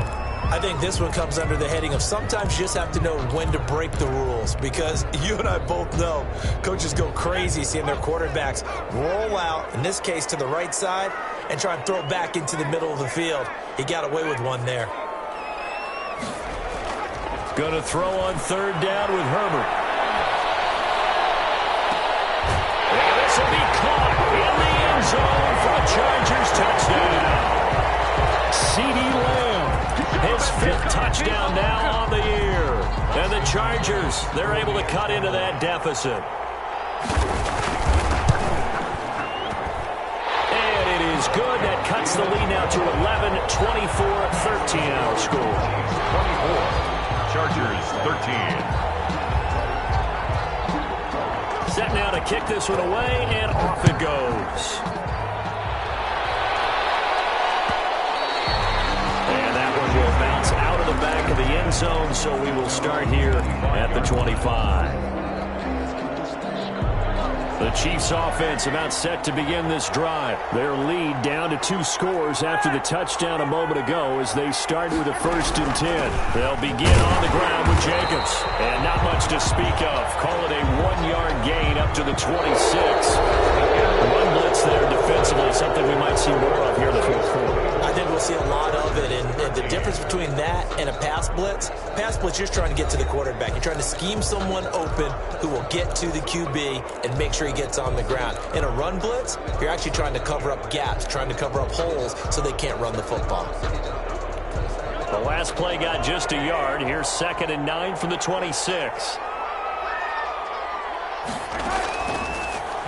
Speaker 6: I think this one comes under the heading of sometimes you just have to know when to break the rules, because you and I both know coaches go crazy seeing their quarterbacks roll out, in this case to the right side, and try and throw back into the middle of the field. He got away with one there.
Speaker 4: Going to throw on 3rd down with Herbert. And this will be caught in the end zone for a Chargers touchdown. CeeDee Lamb, his 5th touchdown now on the year. And the Chargers, they're able to cut into that deficit. And it is good. That cuts the lead now to 11, 24-13 our score.
Speaker 5: 24. Chargers 13.
Speaker 4: Set now to kick this one away, and off it goes. And that one will bounce out of the back of the end zone, so we will start here at the 25. The Chiefs offense about set to begin this drive. Their lead down to 2 scores after the touchdown a moment ago as they start with a 1st and 10. They'll begin on the ground with Jacobs. And not much to speak of. Call it a 1-yard gain up to the 26. Run blitz there defensively, something we might see more of here in the 4th quarter.
Speaker 6: I think we'll see a lot of it, and the difference between that and a pass blitz, you're trying to get to the quarterback. You're trying to scheme someone open who will get to the QB and make sure he gets on the ground. In a run blitz, you're actually trying to cover up gaps, trying to cover up holes so they can't run the football.
Speaker 4: The last play got just a yard. Here's 2nd and 9 from the 26.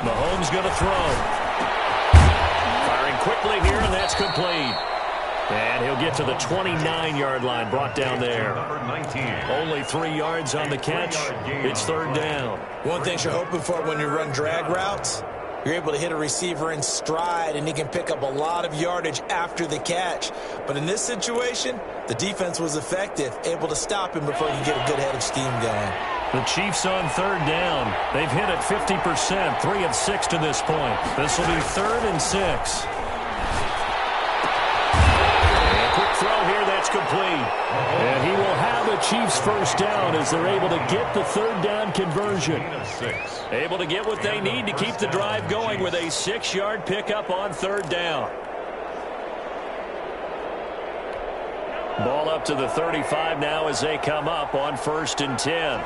Speaker 4: Mahomes going to throw. Firing quickly here, and that's complete. And he'll get to the 29-yard line, brought down there.
Speaker 5: Number 19.
Speaker 4: Only 3 yards on the catch. It's 3rd down.
Speaker 6: One thing you're hoping for when you run drag routes, you're able to hit a receiver in stride, and he can pick up a lot of yardage after the catch. But in this situation, the defense was effective, able to stop him before he could get a good head of steam going.
Speaker 4: The Chiefs on 3rd down. They've hit it 50%, 3 of 6 to this point. This will be 3rd and 6. Throw here, that's complete. And he will have the Chiefs 1st down as they're able to get the 3rd down conversion. Able to get what they need to keep the drive going with a 6-yard pickup on 3rd down. Ball up to the 35 now as they come up on 1st and 10.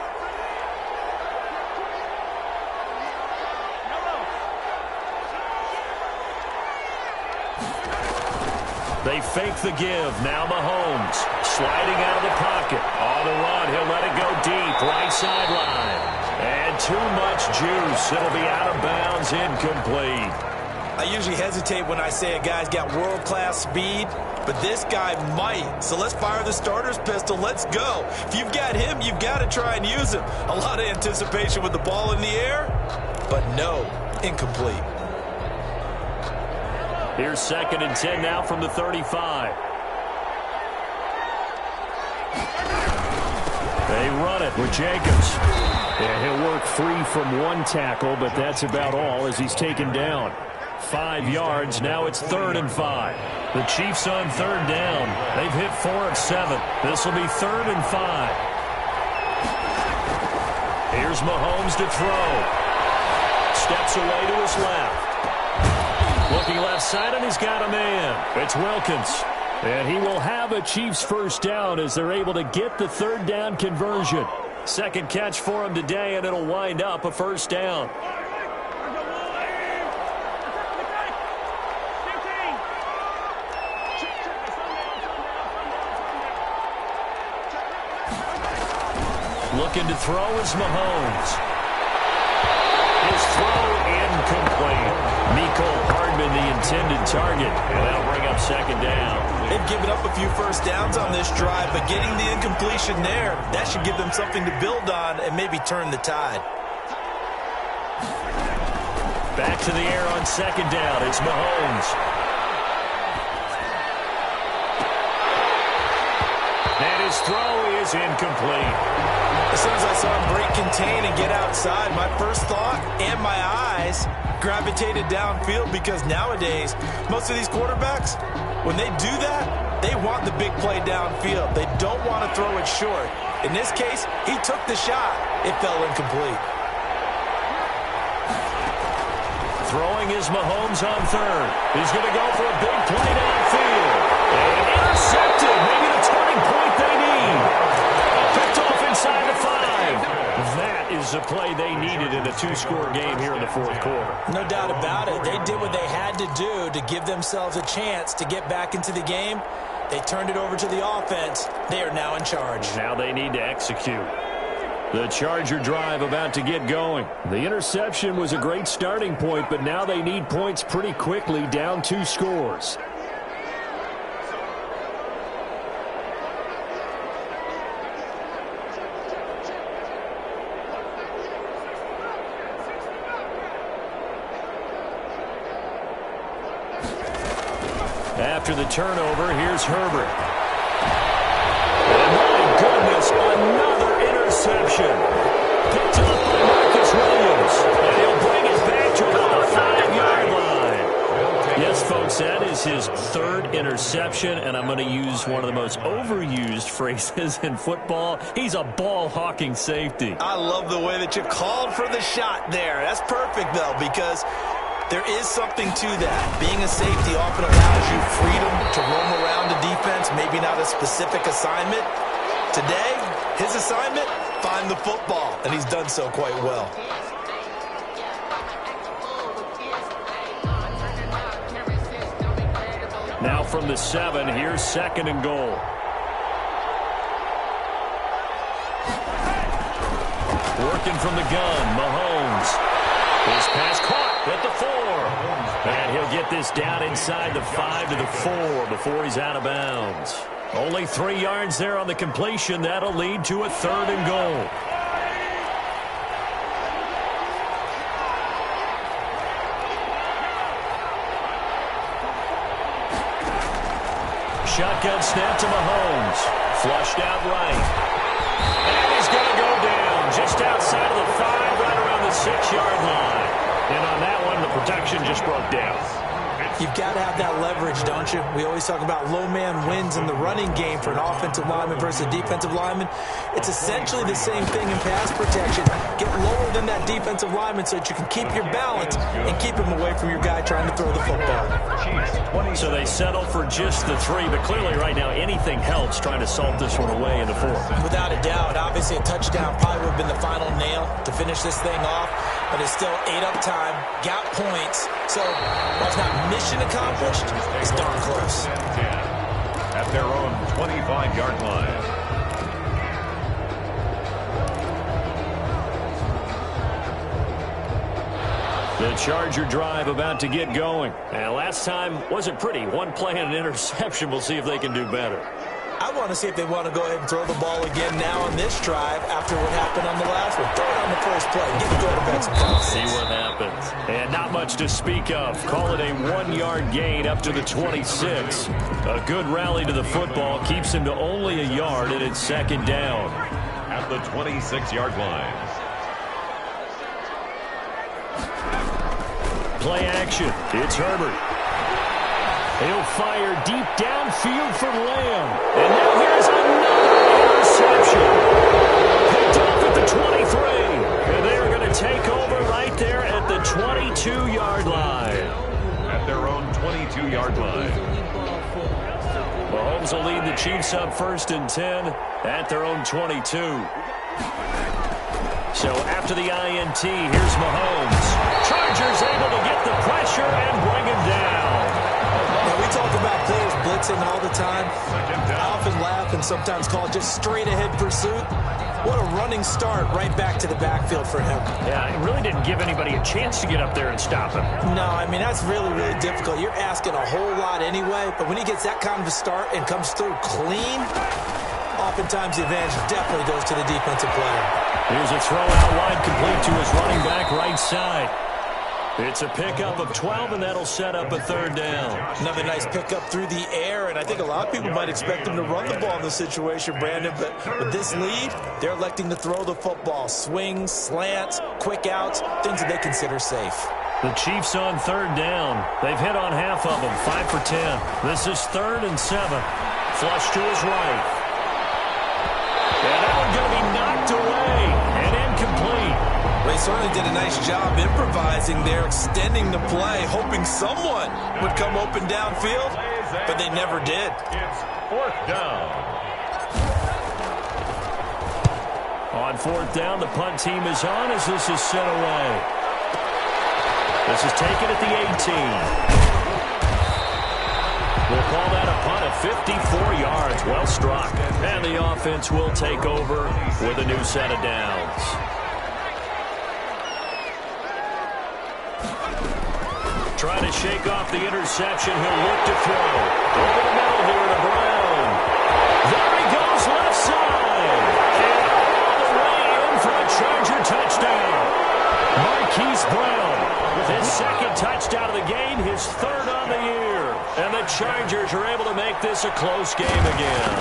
Speaker 4: They fake the give. Now Mahomes sliding out of the pocket. On the run, he'll let it go deep. Right sideline. And too much juice. It'll be out of bounds, incomplete.
Speaker 6: I usually hesitate when I say a guy's got world-class speed, but this guy might. So let's fire the starter's pistol. Let's go. If you've got him, you've got to try and use him. A lot of anticipation with the ball in the air, but no, incomplete.
Speaker 4: Here's 2nd and 10 now from the 35. They run it with Jacobs. Yeah, he'll work free from one tackle, but that's about all as he's taken down. 5 yards. Now it's 3rd and 5. The Chiefs on 3rd down. They've hit 4 of 7. This will be 3rd and 5. Here's Mahomes to throw. Steps away to his left. Looking left side, and he's got a man. It's Wilkins. And he will have a Chiefs first down as they're able to get the 3rd down conversion. 2nd catch for him today, and it'll wind up a first down. Looking to throw is Mahomes. His throw incomplete. Mecole Hardman the intended target, and that'll bring up 2nd down.
Speaker 6: They've given up a few first downs on this drive, but getting the incompletion there, that should give them something to build on and maybe turn the tide.
Speaker 4: Back to the air on 2nd down. It's Mahomes. And his throw is incomplete.
Speaker 6: As soon as I saw him break contain and get outside, my first thought and my eyes gravitated downfield, because nowadays, most of these quarterbacks, when they do that, they want the big play downfield. They don't want to throw it short. In this case, he took the shot. It fell incomplete.
Speaker 4: Throwing is Mahomes on 3rd. He's going to go for a big play downfield. And intercepted. Maybe the turning point they need. Picked off inside the 5. That is the play they needed in a 2-score game here in the 4th quarter.
Speaker 6: No doubt about it. They did what they had to do to give themselves a chance to get back into the game. They turned it over to the offense. They are now in charge.
Speaker 4: Now they need to execute. The Charger drive about to get going. The interception was a great starting point, but now they need points pretty quickly, down 2 scores. After the turnover, here's Herbert. And my goodness, another interception. Picked up by Marcus Williams. And he'll bring it back to about the 5-yard line. Yes, folks, that is his 3rd interception, and I'm going to use one of the most overused phrases in football. He's a ball-hawking safety.
Speaker 6: I love the way that you called for the shot there. That's perfect, though, because there is something to that. Being a safety often allows you freedom to roam around the defense, maybe not a specific assignment. Today, his assignment, find the football, and he's done so quite well.
Speaker 4: Now from the 7, here's 2nd and goal. Working from the gun, Mahomes. His pass caught at the 4. And he'll get this down inside the 5 to the 4 before he's out of bounds. Only 3 yards there on the completion. That'll lead to a 3rd and goal. Shotgun snap to Mahomes. Flushed out right. And he's going to go down just outside of the 5, right around the 6-yard line. And on that one, the protection just broke down.
Speaker 6: You've got to have that leverage, don't you? We always talk about low man wins in the running game for an offensive lineman versus a defensive lineman. It's essentially the same thing in pass protection. Get lower than that defensive lineman so that you can keep your balance and keep him away from your guy trying to throw the football.
Speaker 4: So they settle for just the 3, but clearly right now anything helps trying to salt this one away in the 4th.
Speaker 6: Without a doubt. Obviously a touchdown probably would have been the final nail to finish this thing off. but it's still ate up time, got points. So while it's not mission accomplished, it's darn close.
Speaker 5: At their own 25-yard line.
Speaker 4: The Charger drive about to get going. And last time wasn't pretty. One play and an interception. We'll see if they can do better.
Speaker 6: I want to see if they want to go ahead and throw the ball again now on this drive after what happened on the last one. Throw it on the first play. Give the quarterback some confidence.
Speaker 4: See what happens. And not much to speak of. Call it a 1-yard gain up to the 26. A good rally to the football keeps him to only a yard, and it's second down.
Speaker 5: At the 26-yard line.
Speaker 4: Play action. It's Herbert. He'll fire deep downfield for Lamb. And now here's another interception. Picked off at the 23. And they're going to take over right there at the 22-yard line.
Speaker 5: At their own 22-yard line.
Speaker 4: Mahomes will lead the Chiefs up 1st and 10 at their own 22. So after the INT, here's Mahomes. Chargers able to get the pressure and bring him down.
Speaker 6: Now, we talk about players blitzing all the time. I often laugh and sometimes call it just straight-ahead pursuit. What a running start right back to the backfield for him.
Speaker 4: Yeah, it really didn't give anybody a chance to get up there and stop him.
Speaker 6: No, I mean, that's really, really difficult. You're asking a whole lot anyway, but when he gets that kind of a start and comes through clean, oftentimes the advantage definitely goes to the defensive player.
Speaker 4: Here's a throw out wide complete to his running back right side. It's a pickup of 12, and that'll set up a 3rd down.
Speaker 6: Another nice pickup through the air, and I think a lot of people might expect him to run the ball in this situation, Brandon, but with this lead, they're electing to throw the football. Swings, slants, quick outs, things that they consider safe.
Speaker 4: The Chiefs on 3rd down. They've hit on half of them, 5 for 10. This is 3rd and 7. Flush to his right. And that one's going to be knocked away and incomplete.
Speaker 6: They certainly did a nice job improvising there, extending the play, hoping someone would come open downfield, but they never did.
Speaker 5: It's 4th down.
Speaker 4: On 4th down, the punt team is on as this is sent away. This is taken at the 18. We'll call that a punt of 54 yards. Well struck. And the offense will take over with a new set of downs. Trying to shake off the interception. He'll look to throw. Over the middle here to Brown. There he goes, left side. And all the way in for a Charger touchdown. Marquise Brown with his 2nd touchdown of the game, his 3rd on the year. And the Chargers are able to make this a close game again.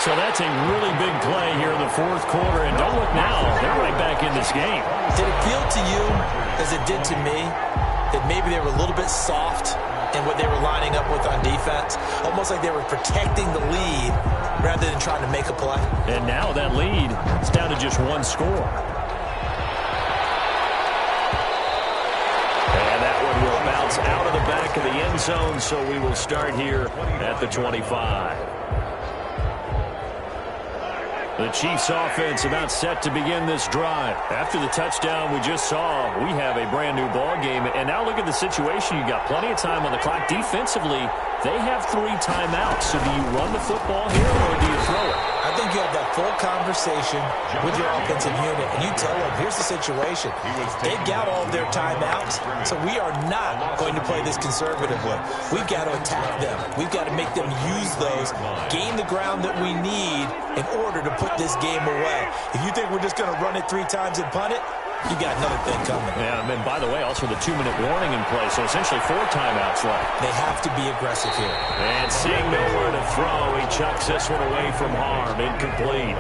Speaker 4: So that's a really big play here in the 4th quarter. And don't look now, they're right back in this game.
Speaker 6: Did it feel to you, as it did to me, that maybe they were a little bit soft in what they were lining up with on defense? Almost like they were protecting the lead rather than trying to make a play.
Speaker 4: And now that lead is down to just 1 score. And that one will bounce out of the back of the end zone, so we will start here at the 25. The Chiefs offense about set to begin this drive. After the touchdown we just saw, we have a brand new ball game. And now look at the situation. You got plenty of time on the clock. Defensively, they have 3 timeouts. So do you run the football here or do you throw it?
Speaker 6: I think you have that full conversation with your offensive unit, and you tell them, here's the situation. They've got all of their timeouts, so we are not going to play this conservatively. We've got to attack them. We've got to make them use those, gain the ground that we need in order to put this game away. If you think we're just going to run it 3 times and punt it, you got another thing coming.
Speaker 4: Yeah, and by the way, also the 2-minute warning in play, so essentially 4 timeouts left.
Speaker 6: They have to be aggressive here.
Speaker 4: And seeing nowhere to throw, he chucks this one away from harm. Incomplete.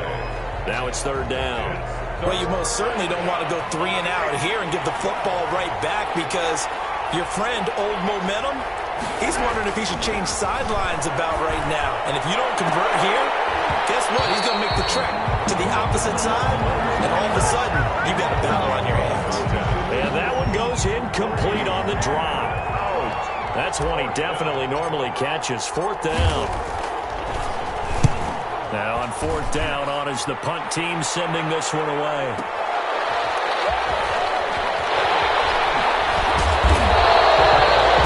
Speaker 4: Now it's 3rd down.
Speaker 6: Well, you most certainly don't want to go 3 and out here and give the football right back because your friend, Old Momentum, he's wondering if he should change sidelines about right now. And if you don't convert here, guess what? He's going to make the trek to the opposite side, and all of a sudden, you've got a battle on your hands.
Speaker 4: And that one goes incomplete on the drop. That's one he definitely normally catches. 4th down. Now on 4th down, on is the punt team sending this one away.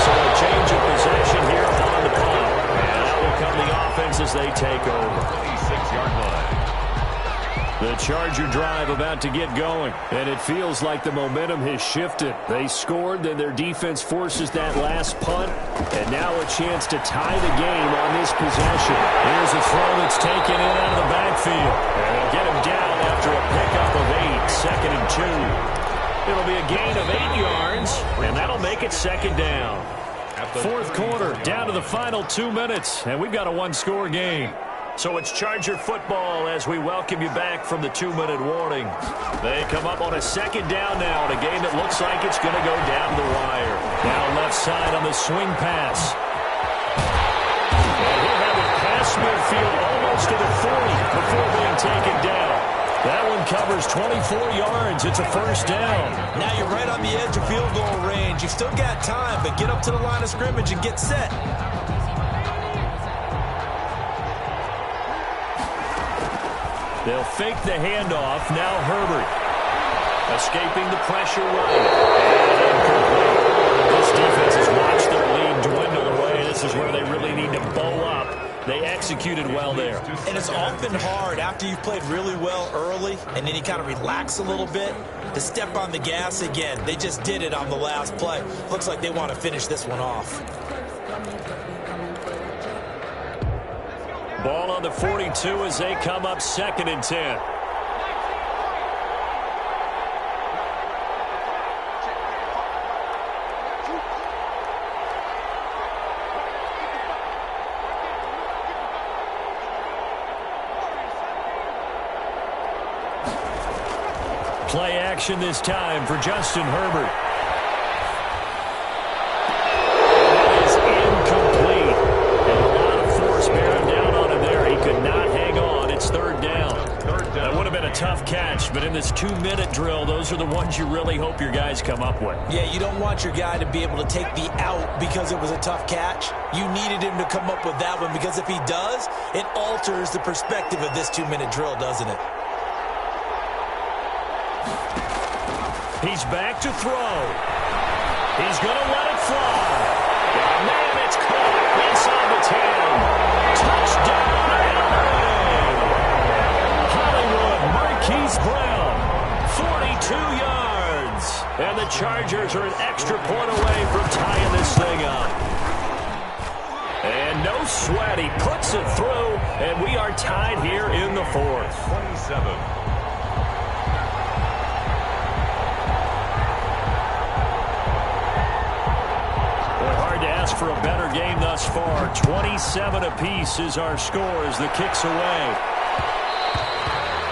Speaker 4: So a change of possession here on the punt. And out will come the offense as they take over.
Speaker 5: 26-yard line.
Speaker 4: The Charger drive about to get going, and it feels like the momentum has shifted. They scored, then their defense forces that last punt, and now a chance to tie the game on this possession. Here's a throw that's taken in out of the backfield. And they'll get him down after a pickup of 8, 2nd and 2. It'll be a gain of 8 yards, and that'll make it 2nd down. Fourth quarter, down to the final 2 minutes, and we've got a one-score game. So it's Charger football as we welcome you back from the 2-minute warning. They come up on a 2nd down now in a game that looks like it's going to go down the wire. Now left side on the swing pass. And he'll have it past midfield almost to the 40 before being taken down. That one covers 24 yards. It's a 1st down.
Speaker 6: Now you're right on the edge of field goal range. You've still got time, but get up to the line of scrimmage and get set.
Speaker 4: They'll fake the handoff. Now Herbert. Escaping the pressure right. And incomplete. This defense has watched their lead dwindle away. This is where they really need to bow up. They executed well there.
Speaker 6: And it's often hard after you've played really well early and then you kind of relax a little bit to step on the gas again. They just did it on the last play. Looks like they want to finish this one off.
Speaker 4: Ball on the 42 as they come up 2nd and 10. Play action this time for Justin Herbert. That is incomplete. And a lot of force bearing down on him there. He could not hang on. It's 3rd down. That would have been a tough catch, but in this 2-minute drill, those are the ones you really hope your guys come up with.
Speaker 6: Yeah, you don't want your guy to be able to take the out because it was a tough catch. You needed him to come up with that one because if he does, it alters the perspective of this 2-minute drill, doesn't it?
Speaker 4: He's back to throw. He's going to let it fly. And man, it's caught inside the 10. Touchdown, LA! Hollywood Marquise Brown, 42 yards. And the Chargers are an extra point away from tying this thing up. And no sweat, he puts it through, and we are tied here in the 4th.
Speaker 5: 27.
Speaker 4: For a better game thus far. 27 apiece is our score as the kick's away.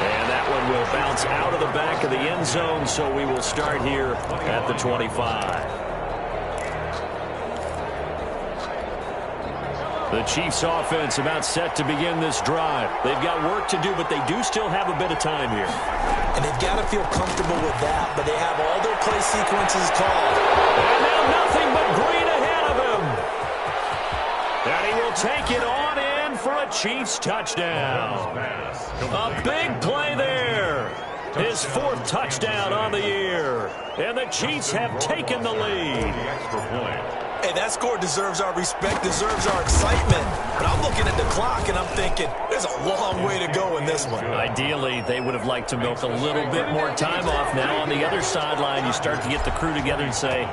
Speaker 4: And that one will bounce out of the back of the end zone, so we will start here at the 25. The Chiefs offense about set to begin this drive. They've got work to do, but they do still have a bit of time here.
Speaker 6: And they've got to feel comfortable with that, but they have all their play sequences called.
Speaker 4: And now nothing but green ahead of him. And he will take it on in for a Chiefs touchdown. A big play there. His 4th touchdown on the year. And the Chiefs have taken the lead.
Speaker 6: Hey, that score deserves our respect, deserves our excitement. But I'm looking at the clock and I'm thinking, there's a long way to go in this one.
Speaker 4: Ideally, they would have liked to milk a little bit more time off. Now on the other sideline, you start to get the crew together and say,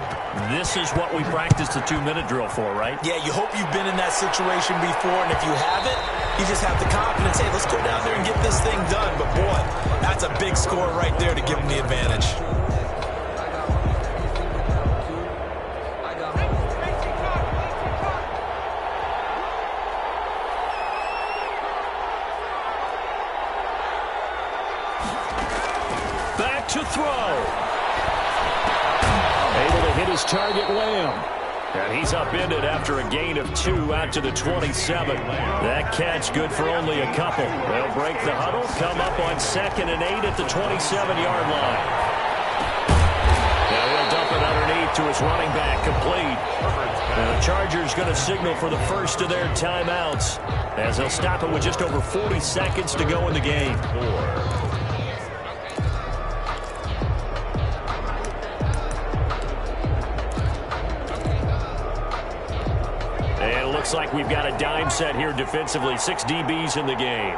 Speaker 4: this is what we practiced the 2-minute drill for, right?
Speaker 6: Yeah, you hope you've been in that situation before, and if you haven't, you just have the confidence, hey, let's go down there and get this thing done. But boy, that's a big score right there to give them the advantage.
Speaker 4: To throw. Able to hit his target, Lamb. And he's upended after a gain of 2 out to the 27. That catch good for only a couple. They'll break the huddle, come up on 2nd and 8 at the 27-yard line. Now he'll dump it underneath to his running back, complete. And the Chargers going to signal for the first of their timeouts as they'll stop it with just over 40 seconds to go in the game. looks like we've got a dime set here defensively. 6 DBs in the game.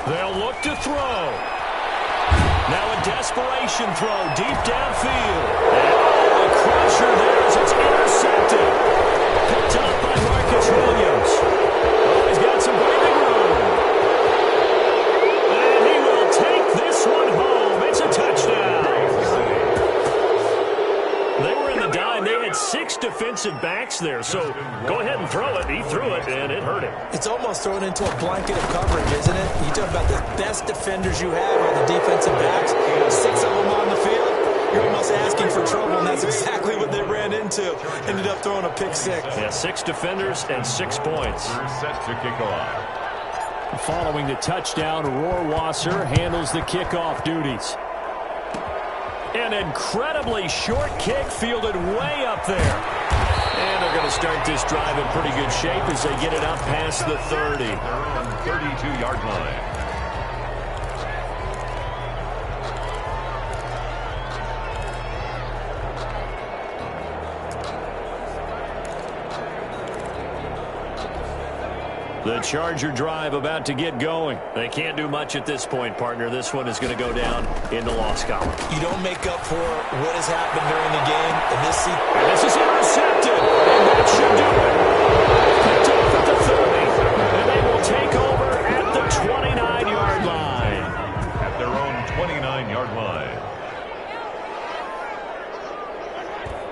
Speaker 4: They'll look to throw. Now a desperation throw deep downfield. And a crusher there as it's intercepted. Picked up by Marcus Williams. Oh, he's got some breathing room. And he will take this one home. It's a touchdown. They were in the dime. They had 6 defensive backs there. So go ahead and throw it. He threw it, and it hurt him.
Speaker 6: It's almost thrown into a blanket of coverage, isn't it? You talk about the best defenders you have on the defensive backs. 6 of them on the field. You're almost asking for trouble, and that's exactly what they ran into. Ended up throwing a pick 6.
Speaker 4: Yeah, 6 defenders and 6 points.
Speaker 5: Set to kick off.
Speaker 4: Following the touchdown, Rohrwasser handles the kickoff duties. An incredibly short kick fielded way up there. And they're going to start this drive in pretty good shape as they get it up past the 30.
Speaker 5: Their own 32-yard line.
Speaker 4: The Charger drive about to get going. They can't do much at this point, partner. This one is going to go down in the loss column.
Speaker 6: You don't make up for what has happened during the game. And
Speaker 4: this is intercepted. And that should do it. Picked off at the 30. And they will take over at the 29-yard line.
Speaker 5: At their own 29-yard line.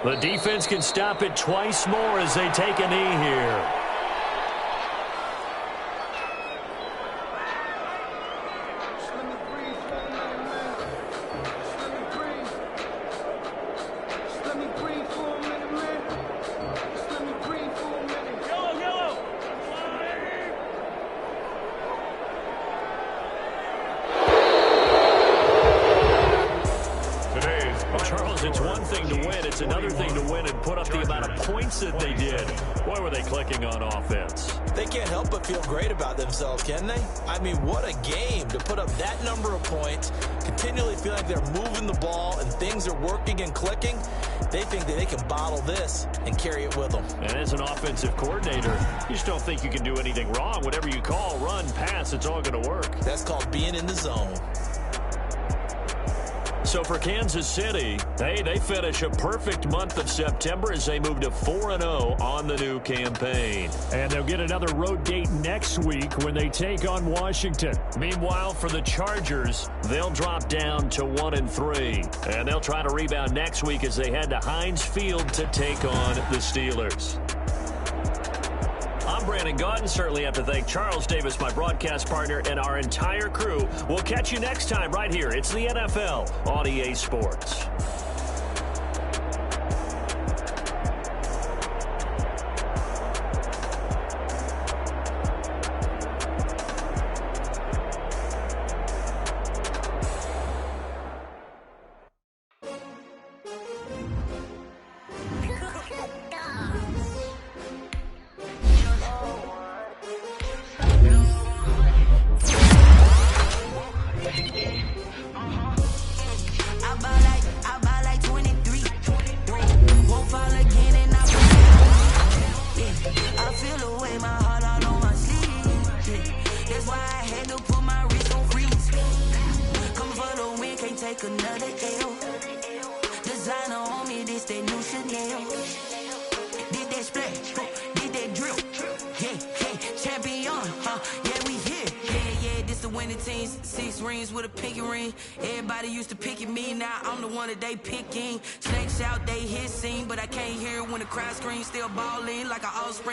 Speaker 4: The defense can stop it twice more as they take a knee here. It's one thing to win. It's another thing to win and put up the amount of points that they did. Boy, were they clicking on offense.
Speaker 6: They can't help but feel great about themselves, can they? I mean, what a game to put up that number of points, continually feel like they're moving the ball and things are working and clicking. They think that they can bottle this and carry it with them.
Speaker 4: And as an offensive coordinator, you just don't think you can do anything wrong. Whatever you call, run, pass, it's all going to work.
Speaker 6: That's called being in the zone.
Speaker 4: So for Kansas City, they finish a perfect month of September as they move to 4-0 on the new campaign. And they'll get another road date next week when they take on Washington. Meanwhile, for the Chargers, they'll drop down to 1-3. And they'll try to rebound next week as they head to Heinz Field to take on the Steelers. I'm Brandon Gaudin. Certainly have to thank Charles Davis, my broadcast partner, and our entire crew. We'll catch you next time right here. It's the NFL on EA Sports.
Speaker 7: They picking snakes out, they hissing, but I can't hear when the crowd screams. Still balling like an offspring.